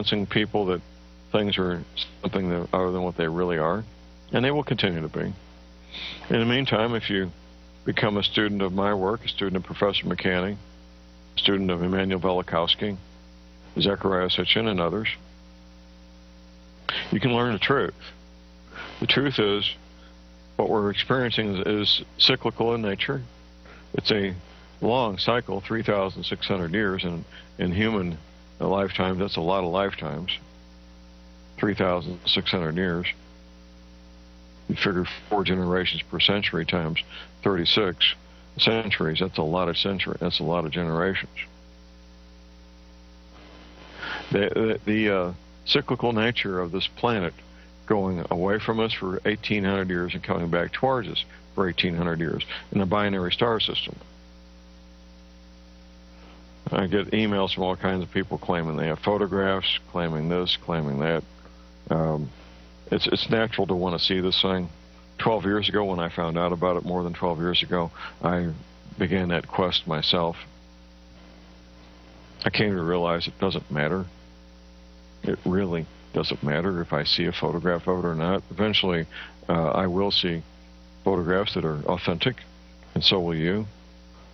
convincing people that things are something that, other than what they really are, and they will continue to be. In the meantime, if you become a student of my work, a student of Professor McCanny, a student of Immanuel Velikovsky, Zechariah Sitchin, and others, you can learn the truth. The truth is, what we're experiencing is cyclical in nature. It's a long cycle, 3,600 years, and in human lifetime, that's a lot of lifetimes. 3,600 years. You figure 4 generations per century times 36 centuries. That's a lot of centuries. That's a lot of generations. The cyclical nature of this planet going away from us for 1,800 years and coming back towards us for 1,800 years in the binary star system. I get emails from all kinds of people claiming they have photographs, claiming this, claiming that. It's natural to want to see this thing. 12 years ago, when I found out about it, more than 12 years ago, I began that quest myself. I came to realize it doesn't matter. It really doesn't matter if I see a photograph of it or not. Eventually, I will see photographs that are authentic, and so will you.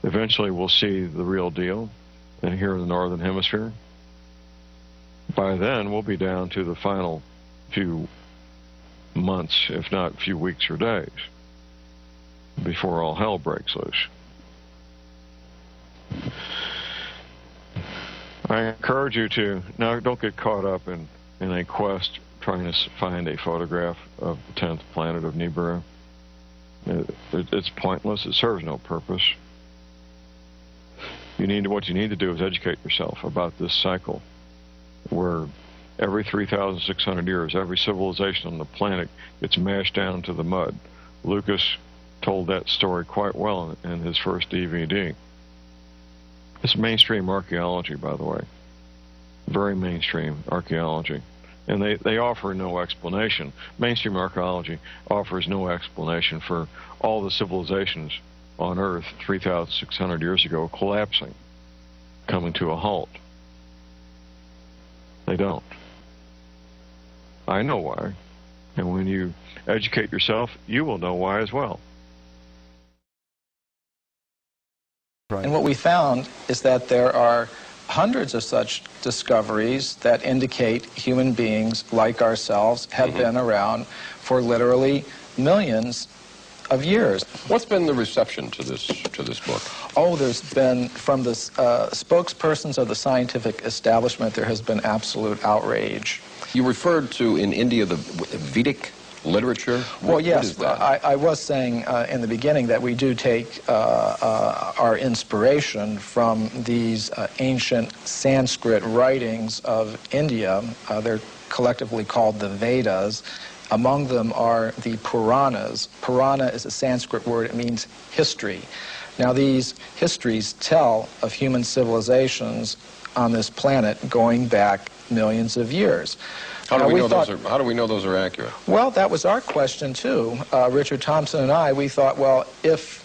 Eventually, we'll see the real deal here in the Northern Hemisphere. By then, we'll be down to the final few months, if not few weeks or days, before all hell breaks loose. I encourage you to, now don't get caught up in a quest trying to find a photograph of the 10th planet of Nibiru. It's pointless. It serves no purpose. What you need to do is educate yourself about this cycle, where every 3,600 years, every civilization on the planet gets mashed down to the mud. Lucas told that story quite well in his first DVD. It's mainstream archaeology, by the way. Very mainstream archaeology. And they offer no explanation. Mainstream archaeology offers no explanation for all the civilizations on Earth 3,600 years ago collapsing, coming to a halt. They don't. I know why. And when you educate yourself, you will know why as well. And what we found is that there are hundreds of such discoveries that indicate human beings like ourselves have been around for literally millions of years. What's been the reception to this book? Oh, there's been, from the spokespersons of the scientific establishment, there has been absolute outrage. You referred to, in India, the Vedic literature? Well, yes, I was saying in the beginning that we do take our inspiration from these ancient Sanskrit writings of India. They're collectively called the Vedas. Among them are the Puranas. Purana is a Sanskrit word. It means history. Now, these histories tell of human civilizations on this planet going back millions of years. How do we know those are accurate? Well, that was our question, too. Richard Thompson and I, we thought, well, if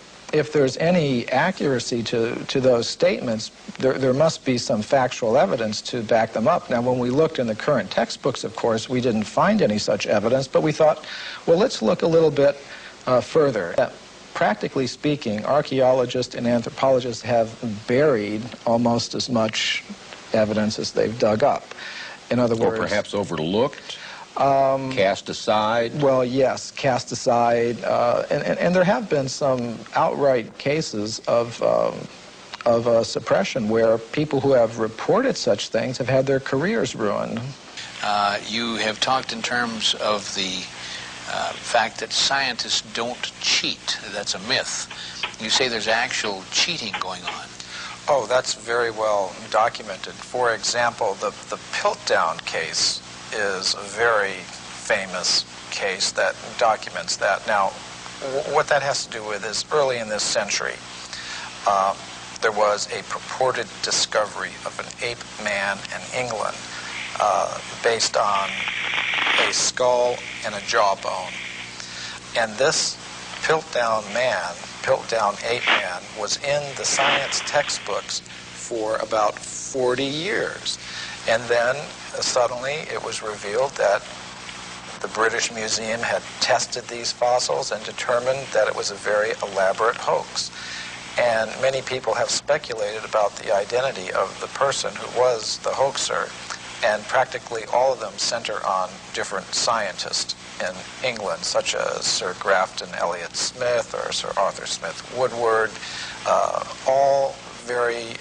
there's any accuracy to those statements, there must be some factual evidence to back them up. Now, when we looked in the current textbooks, of course, we didn't find any such evidence, but we thought, well, let's look a little bit further. Practically speaking, archaeologists and anthropologists have buried almost as much evidence as they've dug up. In other words... Or perhaps overlooked? Cast aside? Well, yes, cast aside. And there have been some outright cases of suppression where people who have reported such things have had their careers ruined. You have talked in terms of the fact that scientists don't cheat. That's a myth. You say there's actual cheating going on. Oh, that's very well documented. For example, the Piltdown case is a very famous case that documents that. Now, what that has to do with is early in this century, there was a purported discovery of an ape man in England based on a skull and a jawbone. And this Piltdown man, Piltdown ape man, was in the science textbooks for about 40 years. And then suddenly it was revealed that the British Museum had tested these fossils and determined that it was a very elaborate hoax. And many people have speculated about the identity of the person who was the hoaxer, and practically all of them center on different scientists in England, such as Sir Grafton Elliot Smith or Sir Arthur Smith Woodward, all very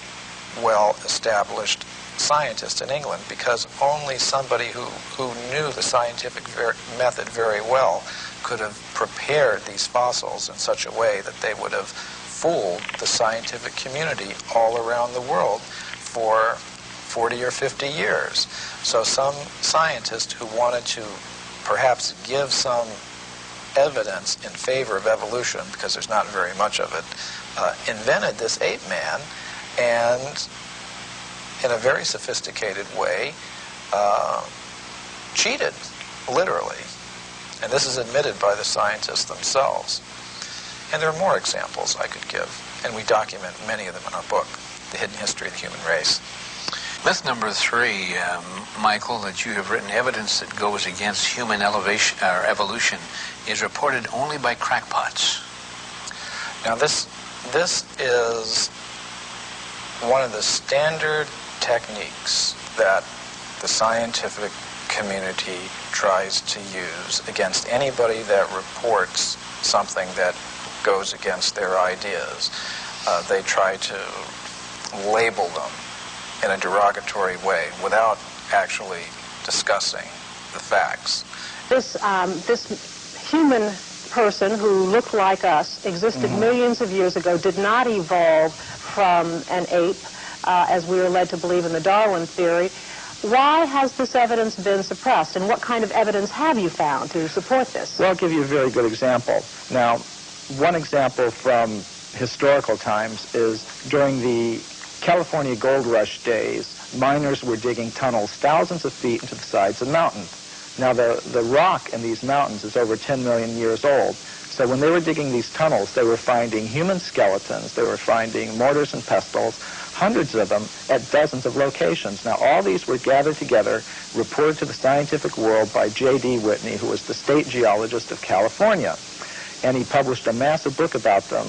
well-established scientists in England, because only somebody who knew the scientific method very well could have prepared these fossils in such a way that they would have fooled the scientific community all around the world for 40 or 50 years. So some scientist who wanted to perhaps give some evidence in favor of evolution, because there's not very much of it, invented this ape man, and in a very sophisticated way cheated, literally. And this is admitted by the scientists themselves. And there are more examples I could give, and we document many of them in our book, The Hidden History of the Human Race. Myth number 3, Michael, that you have written, evidence that goes against human evolution is reported only by crackpots. Now this is one of the standard techniques that the scientific community tries to use against anybody that reports something that goes against their ideas. They try to label them in a derogatory way without actually discussing the facts. This human person who looked like us, existed millions of years ago, did not evolve from an ape, as we are led to believe in the Darwin theory. Why has this evidence been suppressed, and what kind of evidence have you found to support this? Well, I'll give you a very good example. Now, one example from historical times is during the California gold rush days, miners were digging tunnels thousands of feet into the sides of mountains. Now, the rock in these mountains is over 10 million years old. So when they were digging these tunnels, they were finding human skeletons, they were finding mortars and pestles, hundreds of them at dozens of locations. Now, all these were gathered together, reported to the scientific world by J.D. Whitney, who was the state geologist of California. And he published a massive book about them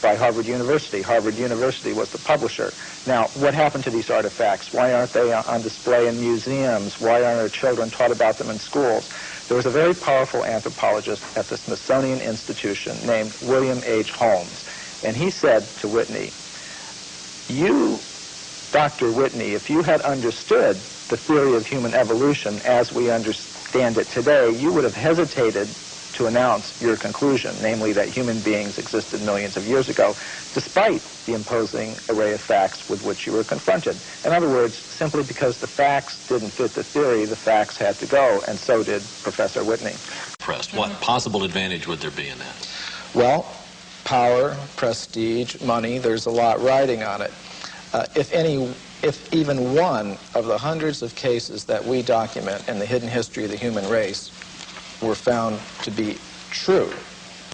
by Harvard University. Harvard University was the publisher. Now, what happened to these artifacts? Why aren't they on display in museums? Why aren't our children taught about them in schools? There was a very powerful anthropologist at the Smithsonian Institution named William H. Holmes. And he said to Whitney, you, Dr. Whitney, if you had understood the theory of human evolution as we understand it today, you would have hesitated to announce your conclusion, namely that human beings existed millions of years ago, despite the imposing array of facts with which you were confronted. In other words, simply because the facts didn't fit the theory, the facts had to go, and so did Professor Whitney. What possible advantage would there be in that? Well, power, prestige, money, there's a lot riding on it. If even one of the hundreds of cases that we document in the hidden history of the human race were found to be true,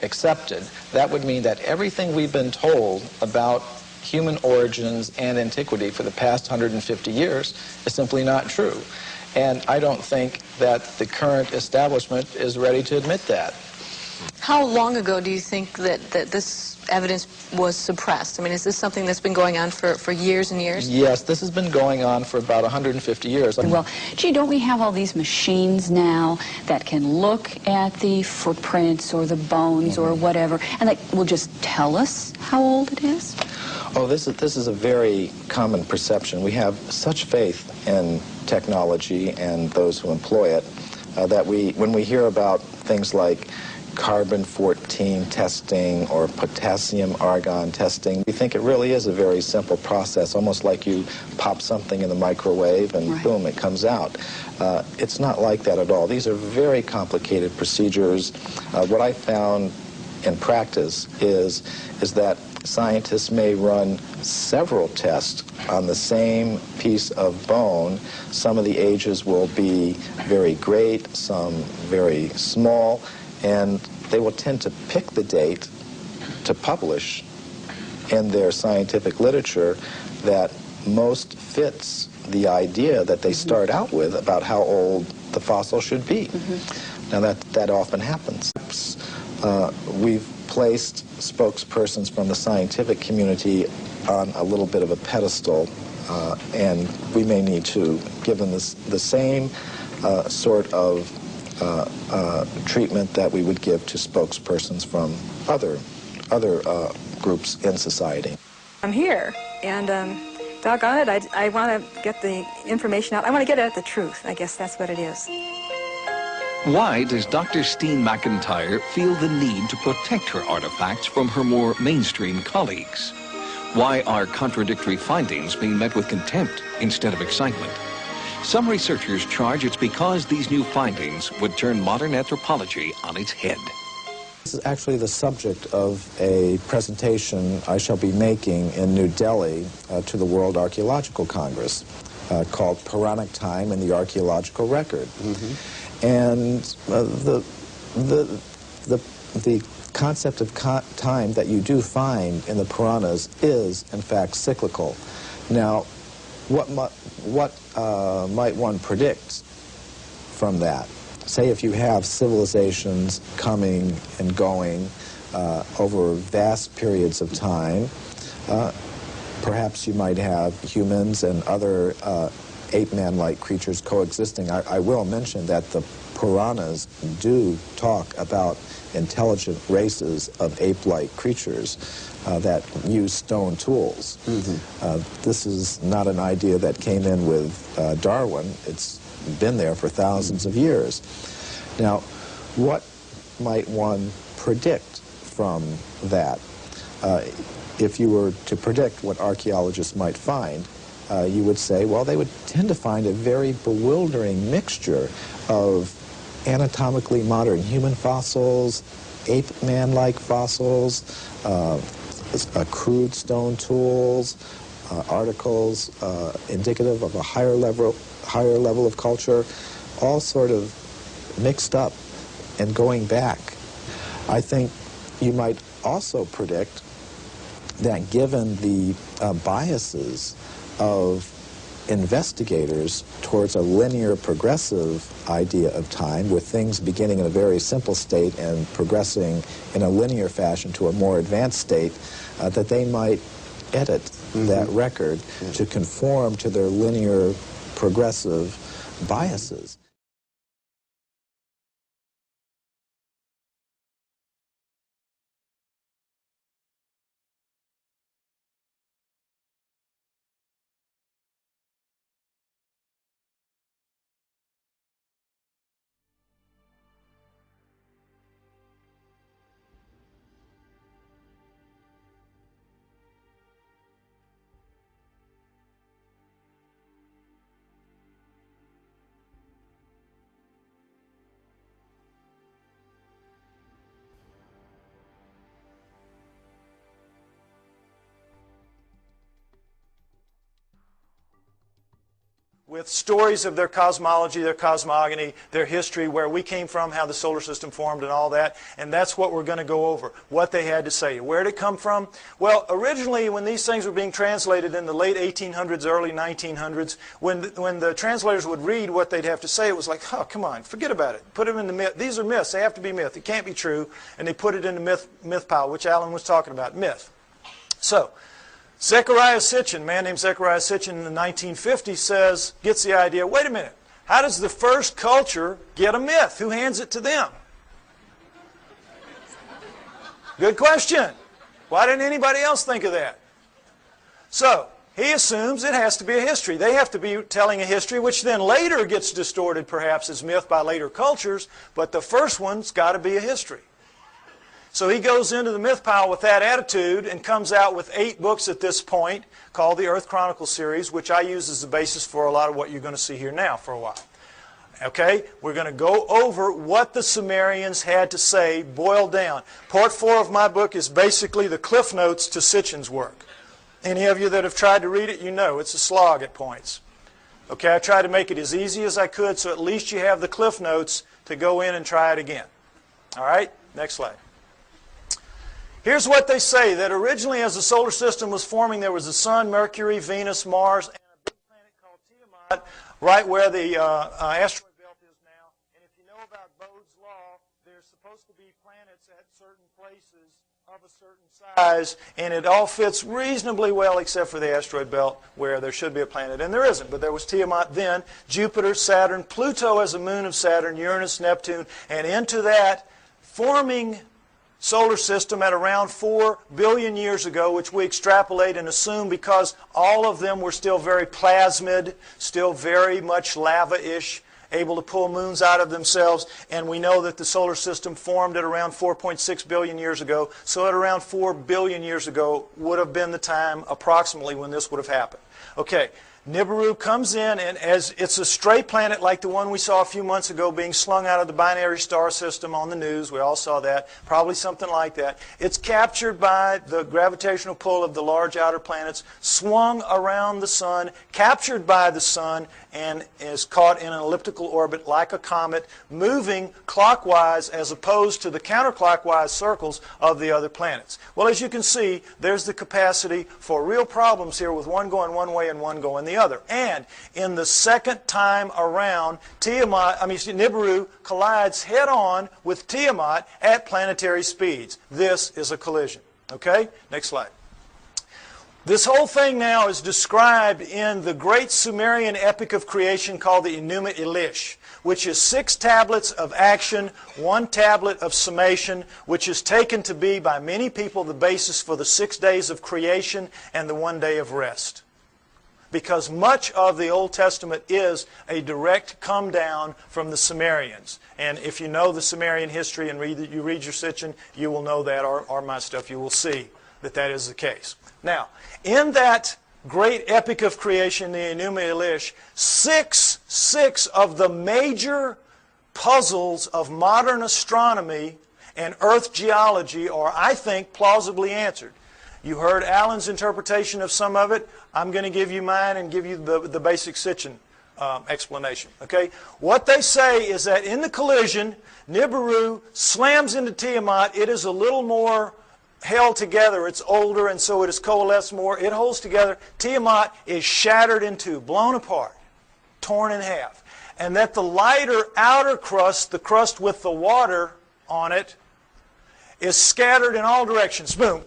accepted, that would mean that everything we've been told about human origins and antiquity for the past 150 years is simply not true. And I don't think that the current establishment is ready to admit that. How long ago do you think that this evidence was suppressed? I mean, is this something that's been going on for years and years? Yes, this has been going on for about 150 years. Well, gee, don't we have all these machines now that can look at the footprints or the bones or whatever, and that will just tell us how old it is? Oh, this is a very common perception. We have such faith in technology and those who employ it that when we hear about things like carbon-14 testing or potassium-argon testing, we think it really is a very simple process, almost like you pop something in the microwave and boom, it comes out. It's not like that at all. These are very complicated procedures. What I found in practice is that scientists may run several tests on the same piece of bone. Some of the ages will be very great, some very small, and they will tend to pick the date to publish in their scientific literature that most fits the idea that they start out with about how old the fossil should be. Now that often happens. We've placed spokespersons from the scientific community on a little bit of a pedestal, and we may need to give them the same sort of treatment that we would give to spokespersons from other groups in society. I'm here, and doggone it, I want to get the information out. I want to get at the truth. I guess that's what it is. Why does Dr. Steen McIntyre feel the need to protect her artifacts from her more mainstream colleagues? Why are contradictory findings being met with contempt instead of excitement? Some researchers charge it's because these new findings would turn modern anthropology on its head. This is actually the subject of a presentation I shall be making in New Delhi to the World Archaeological Congress called Puranic Time and the Archaeological Record. And the concept of time that you do find in the Puranas is, in fact, cyclical. Now, what might one predict from that? Say if you have civilizations coming and going over vast periods of time, perhaps you might have humans and other ape-man-like creatures coexisting. I will mention that the Puranas do talk about intelligent races of ape-like creatures that use stone tools. This is not an idea that came in with Darwin. It's been there for thousands of years. Now, what might one predict from that? If you were to predict what archaeologists might find, you would say, well, they would tend to find a very bewildering mixture of anatomically modern human fossils, ape-man-like fossils, crude stone tools, articles indicative of a higher level of culture, all sort of mixed up and going back. I think you might also predict that given the biases of investigators towards a linear progressive idea of time, with things beginning in a very simple state and progressing in a linear fashion to a more advanced state, that they might edit that record to conform to their linear progressive biases. With stories of their cosmology, their cosmogony, their history, where we came from, how the solar system formed and all that. And that's what we're going to go over, what they had to say. Where did it come from? Well, originally when these things were being translated in the late 1800s, early 1900s, when the translators would read what they'd have to say, it was like, oh, come on, forget about it. Put them in the myth. These are myths. They have to be myth. It can't be true. And they put it in the myth pile, which Alan was talking about, myth. So, Zechariah Sitchin, a man named Zechariah Sitchin in the 1950s gets the idea, wait a minute, how does the first culture get a myth? Who hands it to them? Good question. Why didn't anybody else think of that? So, he assumes it has to be a history. They have to be telling a history, which then later gets distorted perhaps as myth by later cultures, but the first one's got to be a history. So he goes into the myth pile with that attitude and comes out with 8 books at this point called the Earth Chronicle series, which I use as the basis for a lot of what you're going to see here now for a while. Okay, we're going to go over what the Sumerians had to say, boiled down. Part 4 of my book is basically the cliff notes to Sitchin's work. Any of you that have tried to read it, you know it's a slog at points. Okay, I tried to make it as easy as I could so at least you have the cliff notes to go in and try it again. All right, next slide. Here's what they say, that originally as the solar system was forming, there was the Sun, Mercury, Venus, Mars, and a big planet called Tiamat, right where the asteroid belt is now. And if you know about Bode's law, there's supposed to be planets at certain places of a certain size, and it all fits reasonably well except for the asteroid belt where there should be a planet, and there isn't. But there was Tiamat then, Jupiter, Saturn, Pluto as a moon of Saturn, Uranus, Neptune, and into that forming solar system at around 4 billion years ago, which we extrapolate and assume because all of them were still very plasmid, still very much lava-ish, able to pull moons out of themselves, and we know that the solar system formed at around 4.6 billion years ago, so at around 4 billion years ago would have been the time approximately when this would have happened. Okay, Nibiru comes in, and as it's a stray planet like the one we saw a few months ago being slung out of the binary star system on the news, we all saw that, probably something like that. It's captured by the gravitational pull of the large outer planets, swung around the sun, captured by the sun, and is caught in an elliptical orbit like a comet, moving clockwise as opposed to the counterclockwise circles of the other planets. Well, as you can see, there's the capacity for real problems here with one going one way and one going the other. And in the second time around, Nibiru collides head-on with Tiamat at planetary speeds. This is a collision. Okay? Next slide. This whole thing now is described in the great Sumerian epic of creation called the Enuma Elish, which is 6 tablets of action, 1 tablet of summation, which is taken to be by many people the basis for the 6 days of creation and the 1 day of rest. Because much of the Old Testament is a direct come down from the Sumerians. And if you know the Sumerian history and you read your Sitchin, you will know that, or my stuff, you will see that that is the case. Now, in that great epic of creation, the Enuma Elish, six of the major puzzles of modern astronomy and Earth geology are, I think, plausibly answered. You heard Alan's interpretation of some of it. I'm going to give you mine and give you the basic Sitchin explanation. Okay? What they say is that in the collision, Nibiru slams into Tiamat. It is a little more held together. It's older, and so it is coalesced more. It holds together. Tiamat is shattered in two, blown apart, torn in half. And that the lighter outer crust, the crust with the water on it, is scattered in all directions. Boom,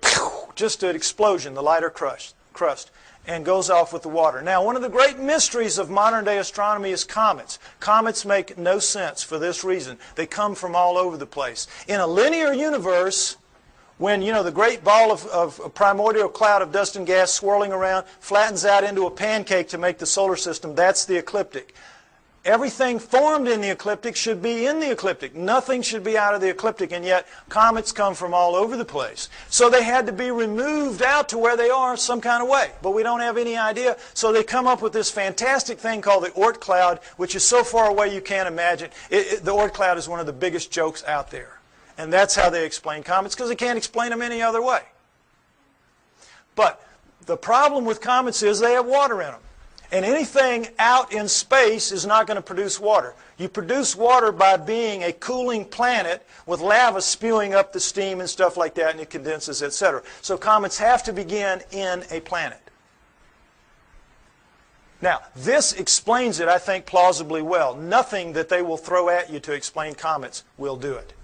just an explosion, the lighter crust, and goes off with the water. Now, one of the great mysteries of modern-day astronomy is comets. Comets make no sense for this reason. They come from all over the place. In a linear universe, when, you know, the great ball of a primordial cloud of dust and gas swirling around flattens out into a pancake to make the solar system, that's the ecliptic. Everything formed in the ecliptic should be in the ecliptic. Nothing should be out of the ecliptic, and yet comets come from all over the place. So they had to be removed out to where they are some kind of way, but we don't have any idea. So they come up with this fantastic thing called the Oort cloud, which is so far away you can't imagine. The Oort cloud is one of the biggest jokes out there. And that's how they explain comets, because they can't explain them any other way. But the problem with comets is they have water in them. And anything out in space is not going to produce water. You produce water by being a cooling planet with lava spewing up the steam and stuff like that, and it condenses, etc. So comets have to begin in a planet. Now, this explains it, I think, plausibly well. Nothing that they will throw at you to explain comets will do it.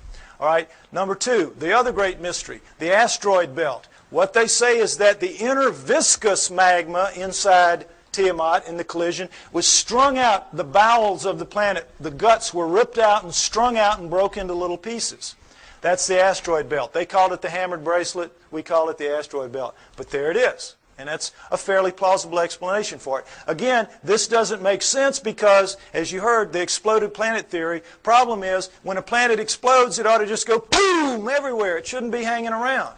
All right, number 2, the other great mystery, the asteroid belt. What they say is that the inner viscous magma inside Tiamat in the collision was strung out, the bowels of the planet, the guts were ripped out and strung out and broke into little pieces. That's the asteroid belt. They called it the hammered bracelet. We call it the asteroid belt. But there it is. And that's a fairly plausible explanation for it. Again, this doesn't make sense because, as you heard, the exploded planet theory. Problem is, when a planet explodes, it ought to just go boom everywhere. It shouldn't be hanging around.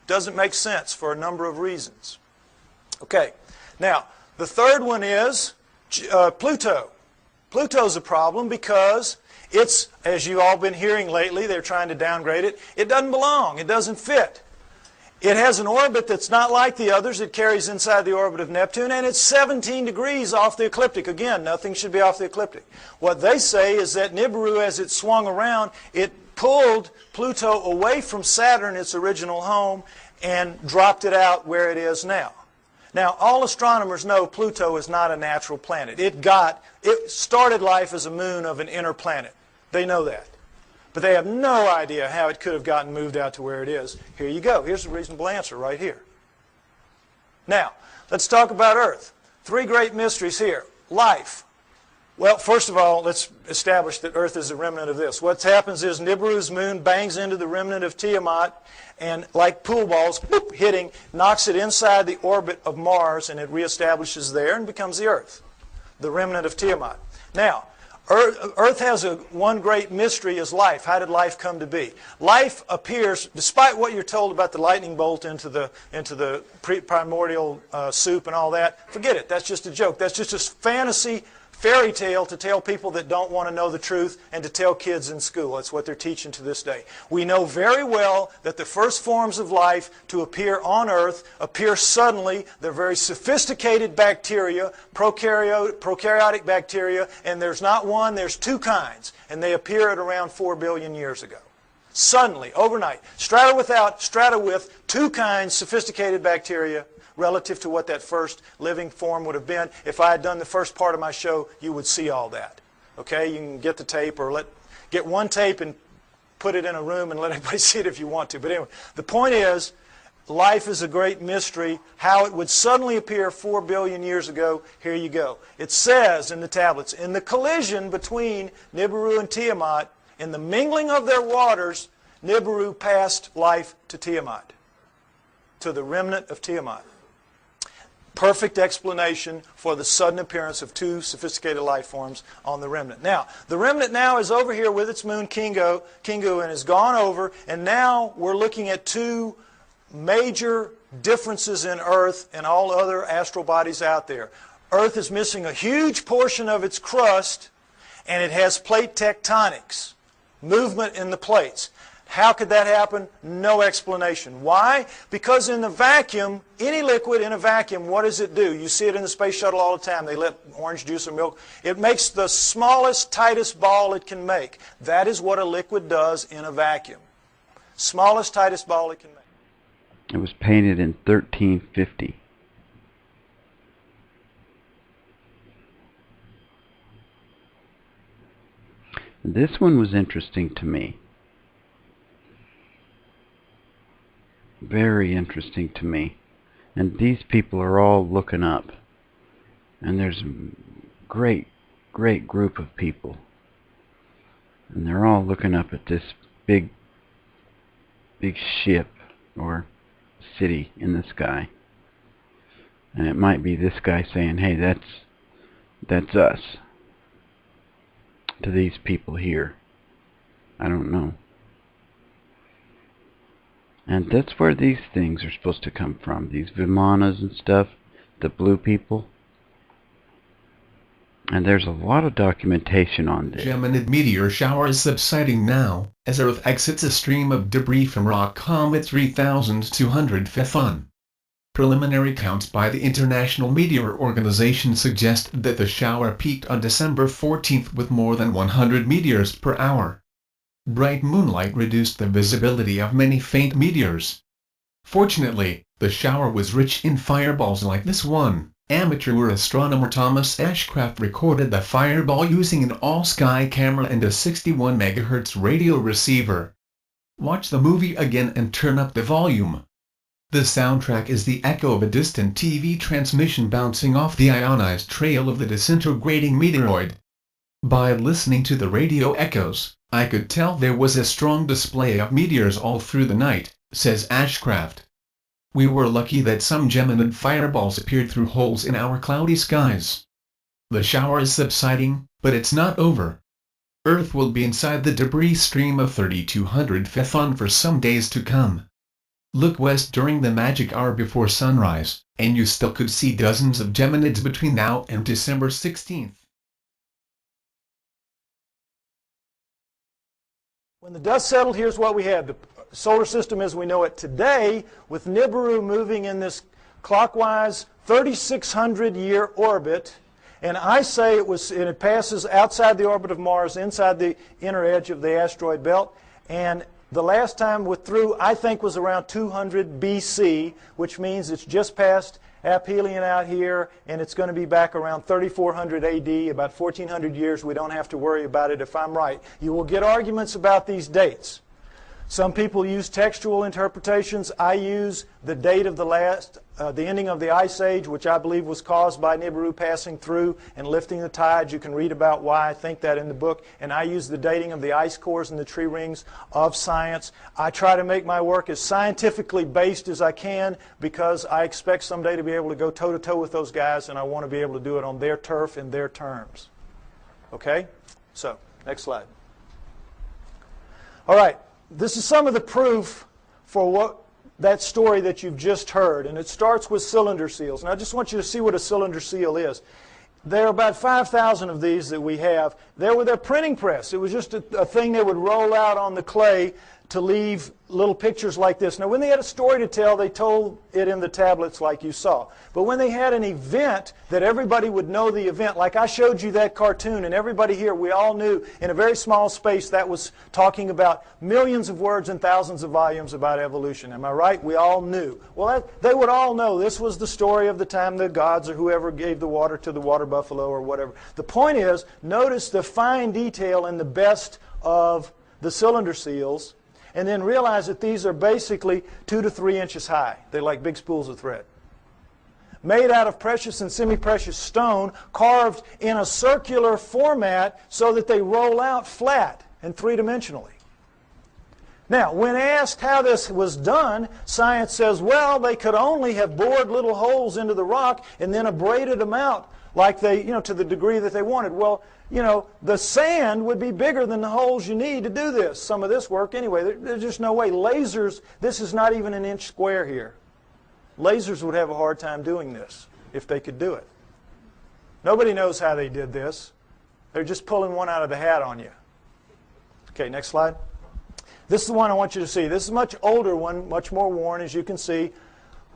Doesn't make sense for a number of reasons. Okay, now, the third one is Pluto. Pluto's a problem because it's, as you've all been hearing lately, they're trying to downgrade it. It doesn't belong. It doesn't fit. It has an orbit that's not like the others. It carries inside the orbit of Neptune, and it's 17 degrees off the ecliptic. Again, nothing should be off the ecliptic. What they say is that Nibiru, as it swung around, it pulled Pluto away from Saturn, its original home, and dropped it out where it is now. Now, all astronomers know Pluto is not a natural planet. It started life as a moon of an inner planet. They know that. But they have no idea how it could have gotten moved out to where it is. Here you go. Here's a reasonable answer right here. Now, let's talk about Earth. Three great mysteries here. Life. Well, first of all, let's establish that Earth is a remnant of this. What happens is Nibiru's moon bangs into the remnant of Tiamat, and like pool balls, boop, hitting, knocks it inside the orbit of Mars, and it reestablishes there and becomes the Earth, the remnant of Tiamat. Now, Earth has one great mystery is life. How did life come to be? Life appears, despite what you're told about the lightning bolt into the primordial soup and all that, forget it. That's just a joke. That's just a fantasy fairy tale to tell people that don't want to know the truth and to tell kids in school. That's what they're teaching to this day. We know very well that the first forms of life to appear on Earth appear suddenly. They're very sophisticated bacteria, prokaryotic bacteria, and there's not one, there's two kinds, and they appear at around 4 billion years ago. Suddenly, overnight, strata with two kinds, sophisticated bacteria, relative to what that first living form would have been. If I had done the first part of my show, you would see all that. Okay, you can get the tape or get one tape and put it in a room and let everybody see it if you want to. But anyway, the point is, life is a great mystery. How it would suddenly appear 4 billion years ago, here you go. It says in the tablets, in the collision between Nibiru and Tiamat, in the mingling of their waters, Nibiru passed life to Tiamat, to the remnant of Tiamat. Perfect explanation for the sudden appearance of two sophisticated life forms on the remnant. Now, the remnant now is over here with its moon Kingu and has gone over, and now we're looking at two major differences in Earth and all other astral bodies out there. Earth is missing a huge portion of its crust, and it has plate tectonics, movement in the plates. How could that happen? No explanation. Why? Because in the vacuum, any liquid in a vacuum, what does it do? You see it in the space shuttle all the time. They let orange juice or milk. It makes the smallest, tightest ball it can make. That is what a liquid does in a vacuum. Smallest, tightest ball it can make. It was painted in 1350. This one was interesting to me. Very interesting to me. And these people are all looking up. And there's a great group of people. And they're all looking up at this big ship or city in the sky. And it might be this guy saying, hey, that's us. To these people here. I don't know. And that's where these things are supposed to come from. These Vimanas and stuff. The blue people. And there's a lot of documentation on this. Geminid meteor shower is subsiding now, as Earth exits a stream of debris from rock comet 3200 Phaethon. Preliminary counts by the International Meteor Organization suggest that the shower peaked on December 14th with more than 100 meteors per hour. Bright moonlight reduced the visibility of many faint meteors. Fortunately, the shower was rich in fireballs like this one. Amateur astronomer Thomas Ashcraft recorded the fireball using an all-sky camera and a 61 MHz radio receiver. Watch the movie again and turn up the volume. The soundtrack is the echo of a distant TV transmission bouncing off the ionized trail of the disintegrating meteoroid. By listening to the radio echoes, I could tell there was a strong display of meteors all through the night, says Ashcraft. We were lucky that some Geminid fireballs appeared through holes in our cloudy skies. The shower is subsiding, but it's not over. Earth will be inside the debris stream of 3200 Phaethon for some days to come. Look west during the magic hour before sunrise, and you still could see dozens of Geminids between now and December 16th. When the dust settled, here's what we had. The solar system as we know it today, with Nibiru moving in this clockwise 3,600-year orbit, and I say it passes outside the orbit of Mars, inside the inner edge of the asteroid belt, and the last time through, I think, was around 200 BC, which means it's just passed aphelion out here, and it's going to be back around 3400 AD, about 1400 years. We don't have to worry about it if I'm right. You will get arguments about these dates. Some people use textual interpretations. I use the date of the ending of the Ice Age, which I believe was caused by Nibiru passing through and lifting the tides. You can read about why I think that in the book. And I use the dating of the ice cores and the tree rings of science. I try to make my work as scientifically based as I can because I expect someday to be able to go toe-to-toe with those guys, and I want to be able to do it on their turf in their terms. Okay? So, next slide. All right. This is some of the proof for that story that you've just heard, and it starts with cylinder seals. And I just want you to see what a cylinder seal is. There are about 5,000 of these that we have. They were their printing press. It was just a thing they would roll out on the clay to leave little pictures like this. Now, when they had a story to tell, they told it in the tablets like you saw. But when they had an event that everybody would know the event, like I showed you that cartoon, and everybody here, we all knew in a very small space that was talking about millions of words and thousands of volumes about evolution. Am I right? We all knew. Well, they would all know this was the story of the time the gods or whoever gave the water to the water buffalo or whatever. The point is, notice the fine detail in the best of the cylinder seals, and then realize that these are basically 2 to 3 inches high. They're like big spools of thread. Made out of precious and semi-precious stone, carved in a circular format so that they roll out flat and three-dimensionally. Now, when asked how this was done, science says, well, they could only have bored little holes into the rock and then abraded them out like they, to the degree that they wanted. Well, the sand would be bigger than the holes you need to do this, some of this work anyway. There's just no way. Lasers, this is not even an inch square here. Lasers would have a hard time doing this if they could do it. Nobody knows how they did this. They're just pulling one out of the hat on you. Okay, next slide. This is the one I want you to see. This is a much older one, much more worn, as you can see.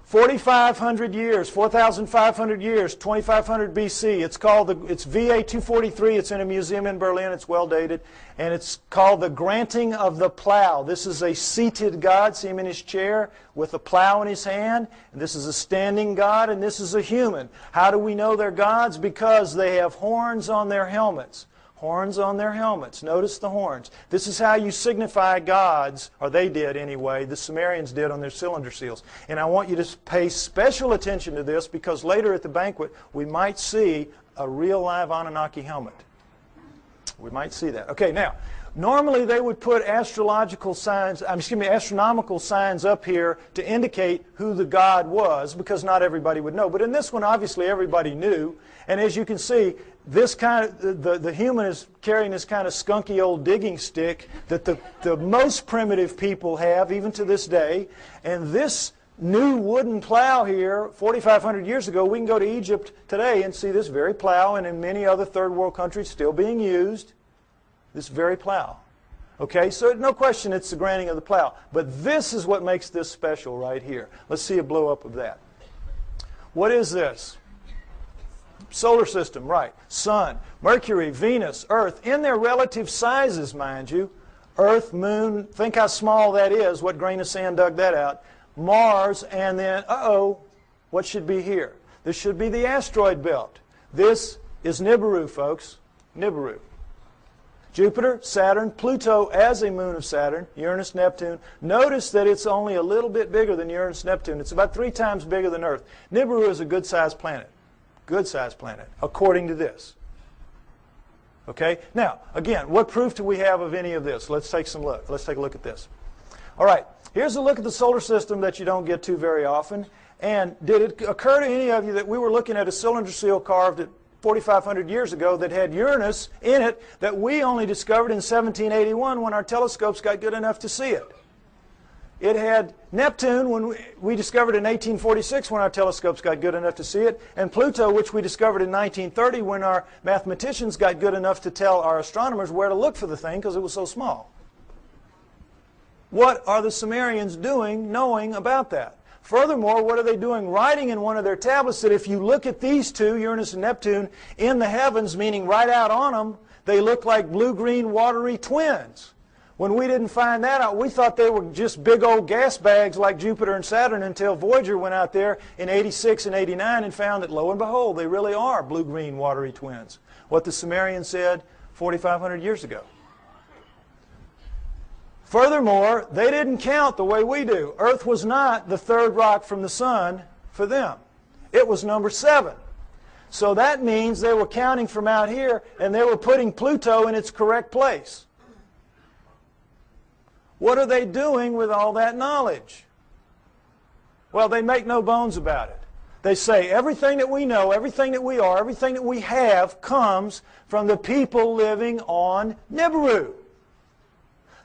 4,500 years, 4,500 years, 2,500 BC. It's called it's VA 243. It's in a museum in Berlin. It's well dated. And it's called the Granting of the Plow. This is a seated God. See him in his chair with a plow in his hand. And this is a standing God, and this is a human. How do we know they're gods? Because they have horns on their helmets. Horns on their helmets. Notice the horns. This is how you signify gods, or they did anyway, the Sumerians did on their cylinder seals. And I want you to pay special attention to this because later at the banquet we might see a real live Anunnaki helmet. We might see that. Okay, now, normally they would put astronomical signs up here to indicate who the god was because not everybody would know. But in this one, obviously everybody knew. And as you can see, this the human is carrying this kind of skunky old digging stick that the most primitive people have, even to this day. And this new wooden plow here, 4,500 years ago, we can go to Egypt today and see this very plow, and in many other third world countries still being used, this very plow. Okay, so no question it's the granting of the plow. But this is what makes this special right here. Let's see a blow-up of that. What is this? Solar system, right. Sun, Mercury, Venus, Earth, in their relative sizes, mind you. Earth, Moon, think how small that is. What grain of sand dug that out? Mars, and then, what should be here? This should be the asteroid belt. This is Nibiru, folks. Nibiru. Jupiter, Saturn, Pluto as a moon of Saturn, Uranus, Neptune. Notice that it's only a little bit bigger than Uranus, Neptune. It's about 3 times bigger than Earth. Nibiru is a good-sized planet. Good-sized planet, according to this. Okay? Now, again, what proof do we have of any of this? Let's take some look. Let's take a look at this. All right, here's a look at the solar system that you don't get to very often. And did it occur to any of you that we were looking at a cylinder seal carved at 4,500 years ago that had Uranus in it that we only discovered in 1781 when our telescopes got good enough to see it? It had Neptune, when we discovered in 1846 when our telescopes got good enough to see it, and Pluto, which we discovered in 1930 when our mathematicians got good enough to tell our astronomers where to look for the thing because it was so small. What are the Sumerians doing knowing about that? Furthermore, what are they doing writing in one of their tablets that if you look at these two, Uranus and Neptune, in the heavens, meaning right out on them, they look like blue-green watery twins? When we didn't find that out, we thought they were just big old gas bags like Jupiter and Saturn until Voyager went out there in '86 and '89 and found that, lo and behold, they really are blue-green watery twins. What the Sumerians said 4,500 years ago. Furthermore, they didn't count the way we do. Earth was not the third rock from the sun for them. It was number 7. So that means they were counting from out here and they were putting Pluto in its correct place. What are they doing with all that knowledge? Well, they make no bones about it. They say everything that we know, everything that we are, everything that we have comes from the people living on Nibiru.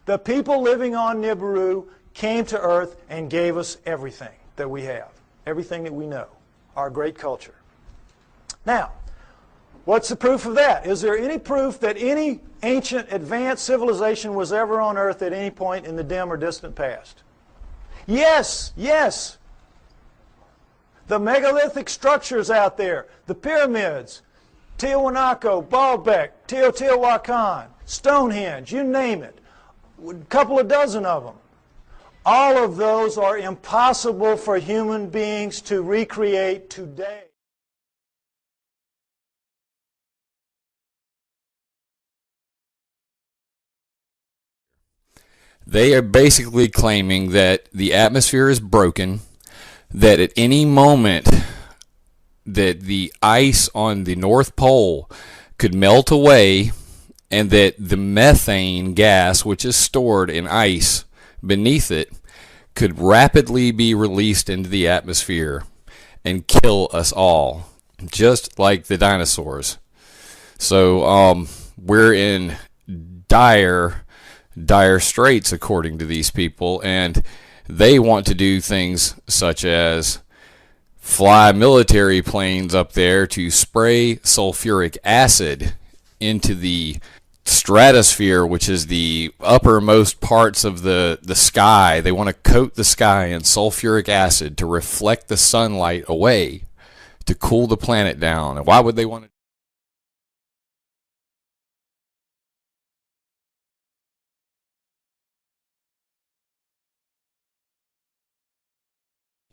The people living on Nibiru came to Earth and gave us everything that we have, everything that we know, our great culture. Now, what's the proof of that? Is there any proof that any ancient advanced civilization was ever on Earth at any point in the dim or distant past? Yes, yes. The megalithic structures out there, the pyramids, Tiwanaku, Baalbek, Teotihuacan, Stonehenge, you name it, a couple of dozen of them. All of those are impossible for human beings to recreate today. They are basically claiming that the atmosphere is broken, that at any moment that the ice on the North Pole could melt away, and that the methane gas, which is stored in ice beneath it, could rapidly be released into the atmosphere and kill us all, just like the dinosaurs. So we're in dire straits, according to these people, and they want to do things such as fly military planes up there to spray sulfuric acid into the stratosphere, which is the uppermost parts of the sky. They want to coat the sky in sulfuric acid to reflect the sunlight away, to cool the planet down. And why would they want to?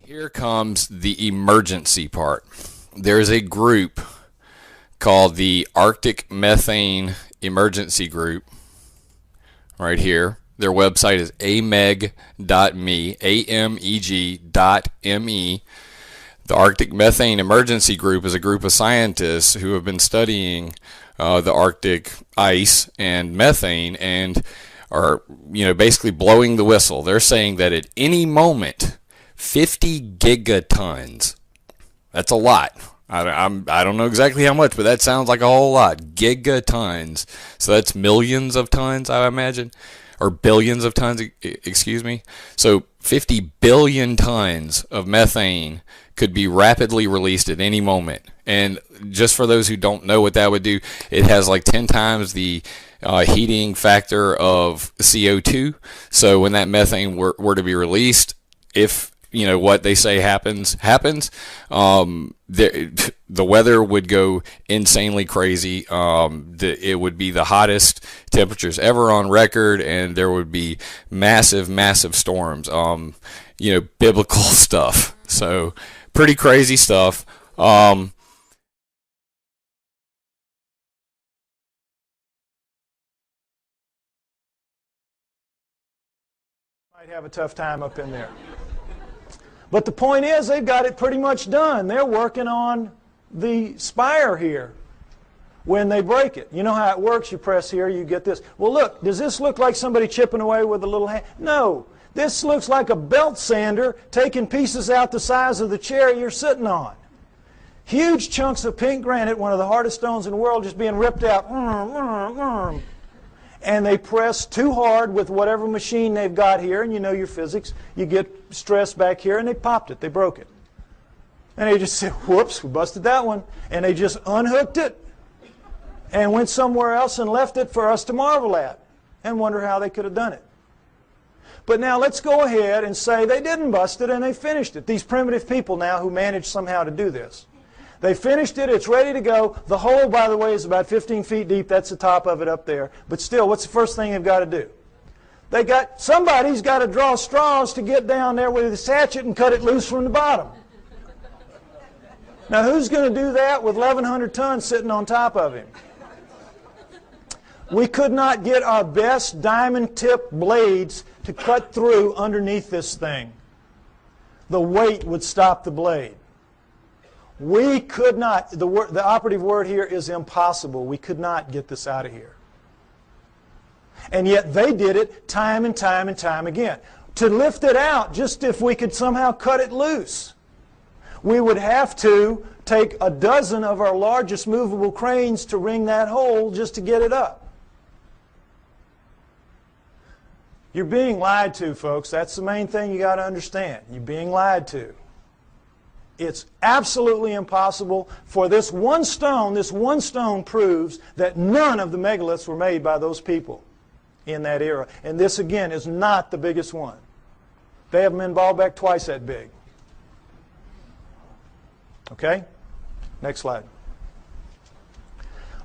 Here comes the emergency part. There's a group called the Arctic Methane Emergency Group right here. Their website is ameg.me, ameg.me. The Arctic Methane Emergency Group is a group of scientists who have been studying the Arctic ice and methane and are, basically blowing the whistle. They're saying that at any moment, 50 gigatons. That's a lot. I don't know exactly how much, but that sounds like a whole lot. Gigatons. So that's millions of tons, I imagine. Or billions of tons, excuse me. So 50 billion tons of methane could be rapidly released at any moment. And just for those who don't know what that would do, it has like 10 times the heating factor of CO2. So when that methane were to be released, if what they say happens, the weather would go insanely crazy. It would be the hottest temperatures ever on record, and there would be massive storms. Biblical stuff. So pretty crazy stuff. Might have a tough time up in there. But the point is, they've got it pretty much done. They're working on the spire here when they break it. You know how it works. You press here, you get this. Well, look, does this look like somebody chipping away with a little hand? No. This looks like a belt sander taking pieces out the size of the chair you're sitting on. Huge chunks of pink granite, one of the hardest stones in the world, just being ripped out. And they press too hard with whatever machine they've got here, and you know your physics, you get stress back here, and they popped it, they broke it. And they just said, whoops, we busted that one. And they just unhooked it and went somewhere else and left it for us to marvel at and wonder how they could have done it. But now let's go ahead and say they didn't bust it and they finished it. These primitive people now who managed somehow to do this. They finished it, it's ready to go. The hole, by the way, is about 15 feet deep. That's the top of it up there. But still, what's the first thing they've got to do? Somebody's got to draw straws to get down there with his hatchet and cut it loose from the bottom. Now, who's going to do that with 1,100 tons sitting on top of him? We could not get our best diamond-tipped blades to cut through underneath this thing. The weight would stop the blade. We could not, the operative word here is impossible. We could not get this out of here. And yet they did it time and time and time again. To lift it out, just if we could somehow cut it loose, we would have to take a dozen of our largest movable cranes to wring that hole just to get it up. You're being lied to, folks. That's the main thing you got to understand. You're being lied to. It's absolutely impossible for this one stone. This one stone proves that none of the megaliths were made by those people in that era. And this, again, is not the biggest one. They have them in Baalbek twice that big. Okay? Next slide.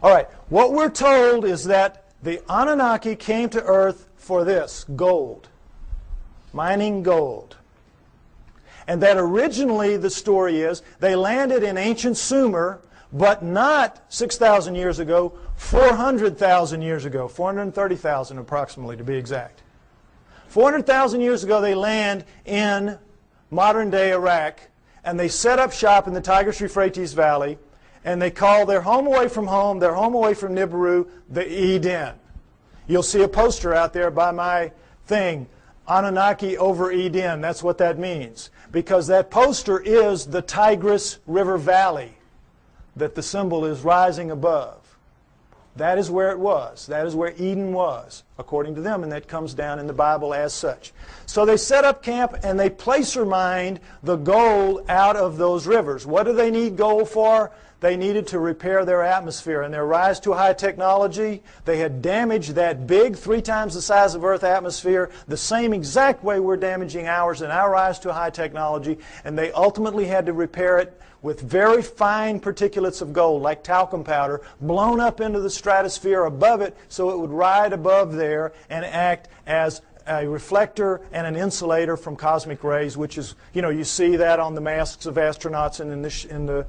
All right. What we're told is that the Anunnaki came to Earth for this, gold. Mining gold. And that originally, the story is, they landed in ancient Sumer, but not 6,000 years ago, 400,000 years ago, 430,000 approximately to be exact. 400,000 years ago they land in modern-day Iraq, and they set up shop in the Tigris-Euphrates Valley, and they call their home away from home, their home away from Nibiru, the Eden. You'll see a poster out there by my thing, Anunnaki over Eden. That's what that means. Because that poster is the Tigris River Valley that the symbol is rising above. That is where it was. That is where Eden was, according to them, and that comes down in the Bible as such. So they set up camp and they placer mined the gold out of those rivers. What do they need gold for? They needed to repair their atmosphere. In their rise to high technology, they had damaged that big, 3 times the size of Earth atmosphere, the same exact way we're damaging ours in our rise to high technology, and they ultimately had to repair it with very fine particulates of gold, like talcum powder, blown up into the stratosphere above it so it would ride above there and act as a reflector and an insulator from cosmic rays, which is, you see that on the masks of astronauts and in the